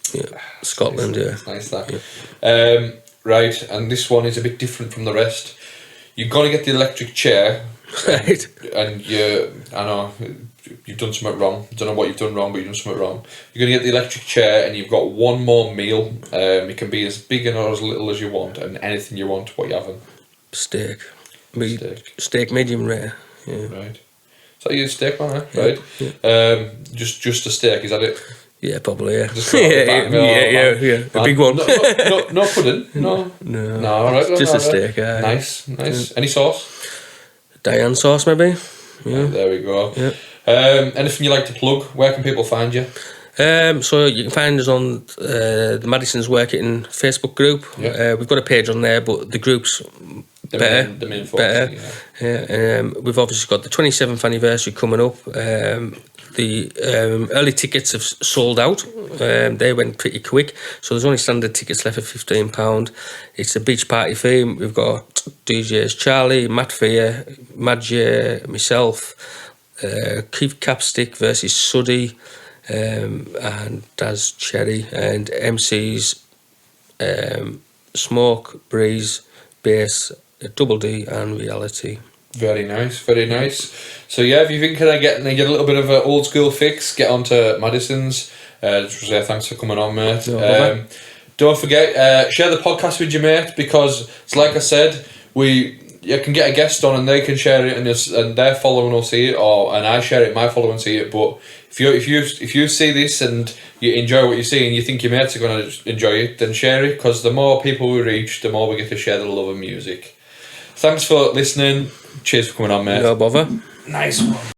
Scotland. It's nice that. Yeah. Right, and this one is a bit different from the rest. You've got to get the electric chair, right? And I know you've done something wrong. I don't know what you've done wrong, but you've done something wrong. You're going to get the electric chair, and you've got one more meal. It can be as big or as little as you want, and anything you want. What you having? Steak. Steak medium rare. Yeah. Right. So you steak on, right? Yeah. Just a steak, is that it? Yeah, probably. Yeah. Just yeah. A big one. No pudding. No. All right. Just a right. steak. Nice. Any sauce? Diane sauce, maybe. Yeah. Right, there we go. Yeah. Anything you like to plug? Where can people find you? So you can find us on the Madisons Working Facebook group. Yeah. We've got a page on there, but the group's better. The main focus, Yeah. We've obviously got the 27th anniversary coming up. The early tickets have sold out. They went pretty quick, so there's only standard tickets left for £15. It's a beach party theme. We've got DJs Charlie, Matt Fear, Madge, myself, Keith Capstick versus Suddy, and Daz Cherry, and MCs Smoke, Breeze, Bass, Double D, and Reality. Very nice. So yeah, if you think can I get a little bit of an old school fix, get on to Madisons. Just say thanks for coming on, mate. No, don't forget, share the podcast with your mate, because it's like I said, you can get a guest on and they can share it, and their following will see it, and I share it, my following see it. But if you see this and you enjoy what you see and you think your mates are going to enjoy it, then share it, because the more people we reach, the more we get to share the love of music. Thanks for listening. Cheers for coming on, mate. No bother. Nice one.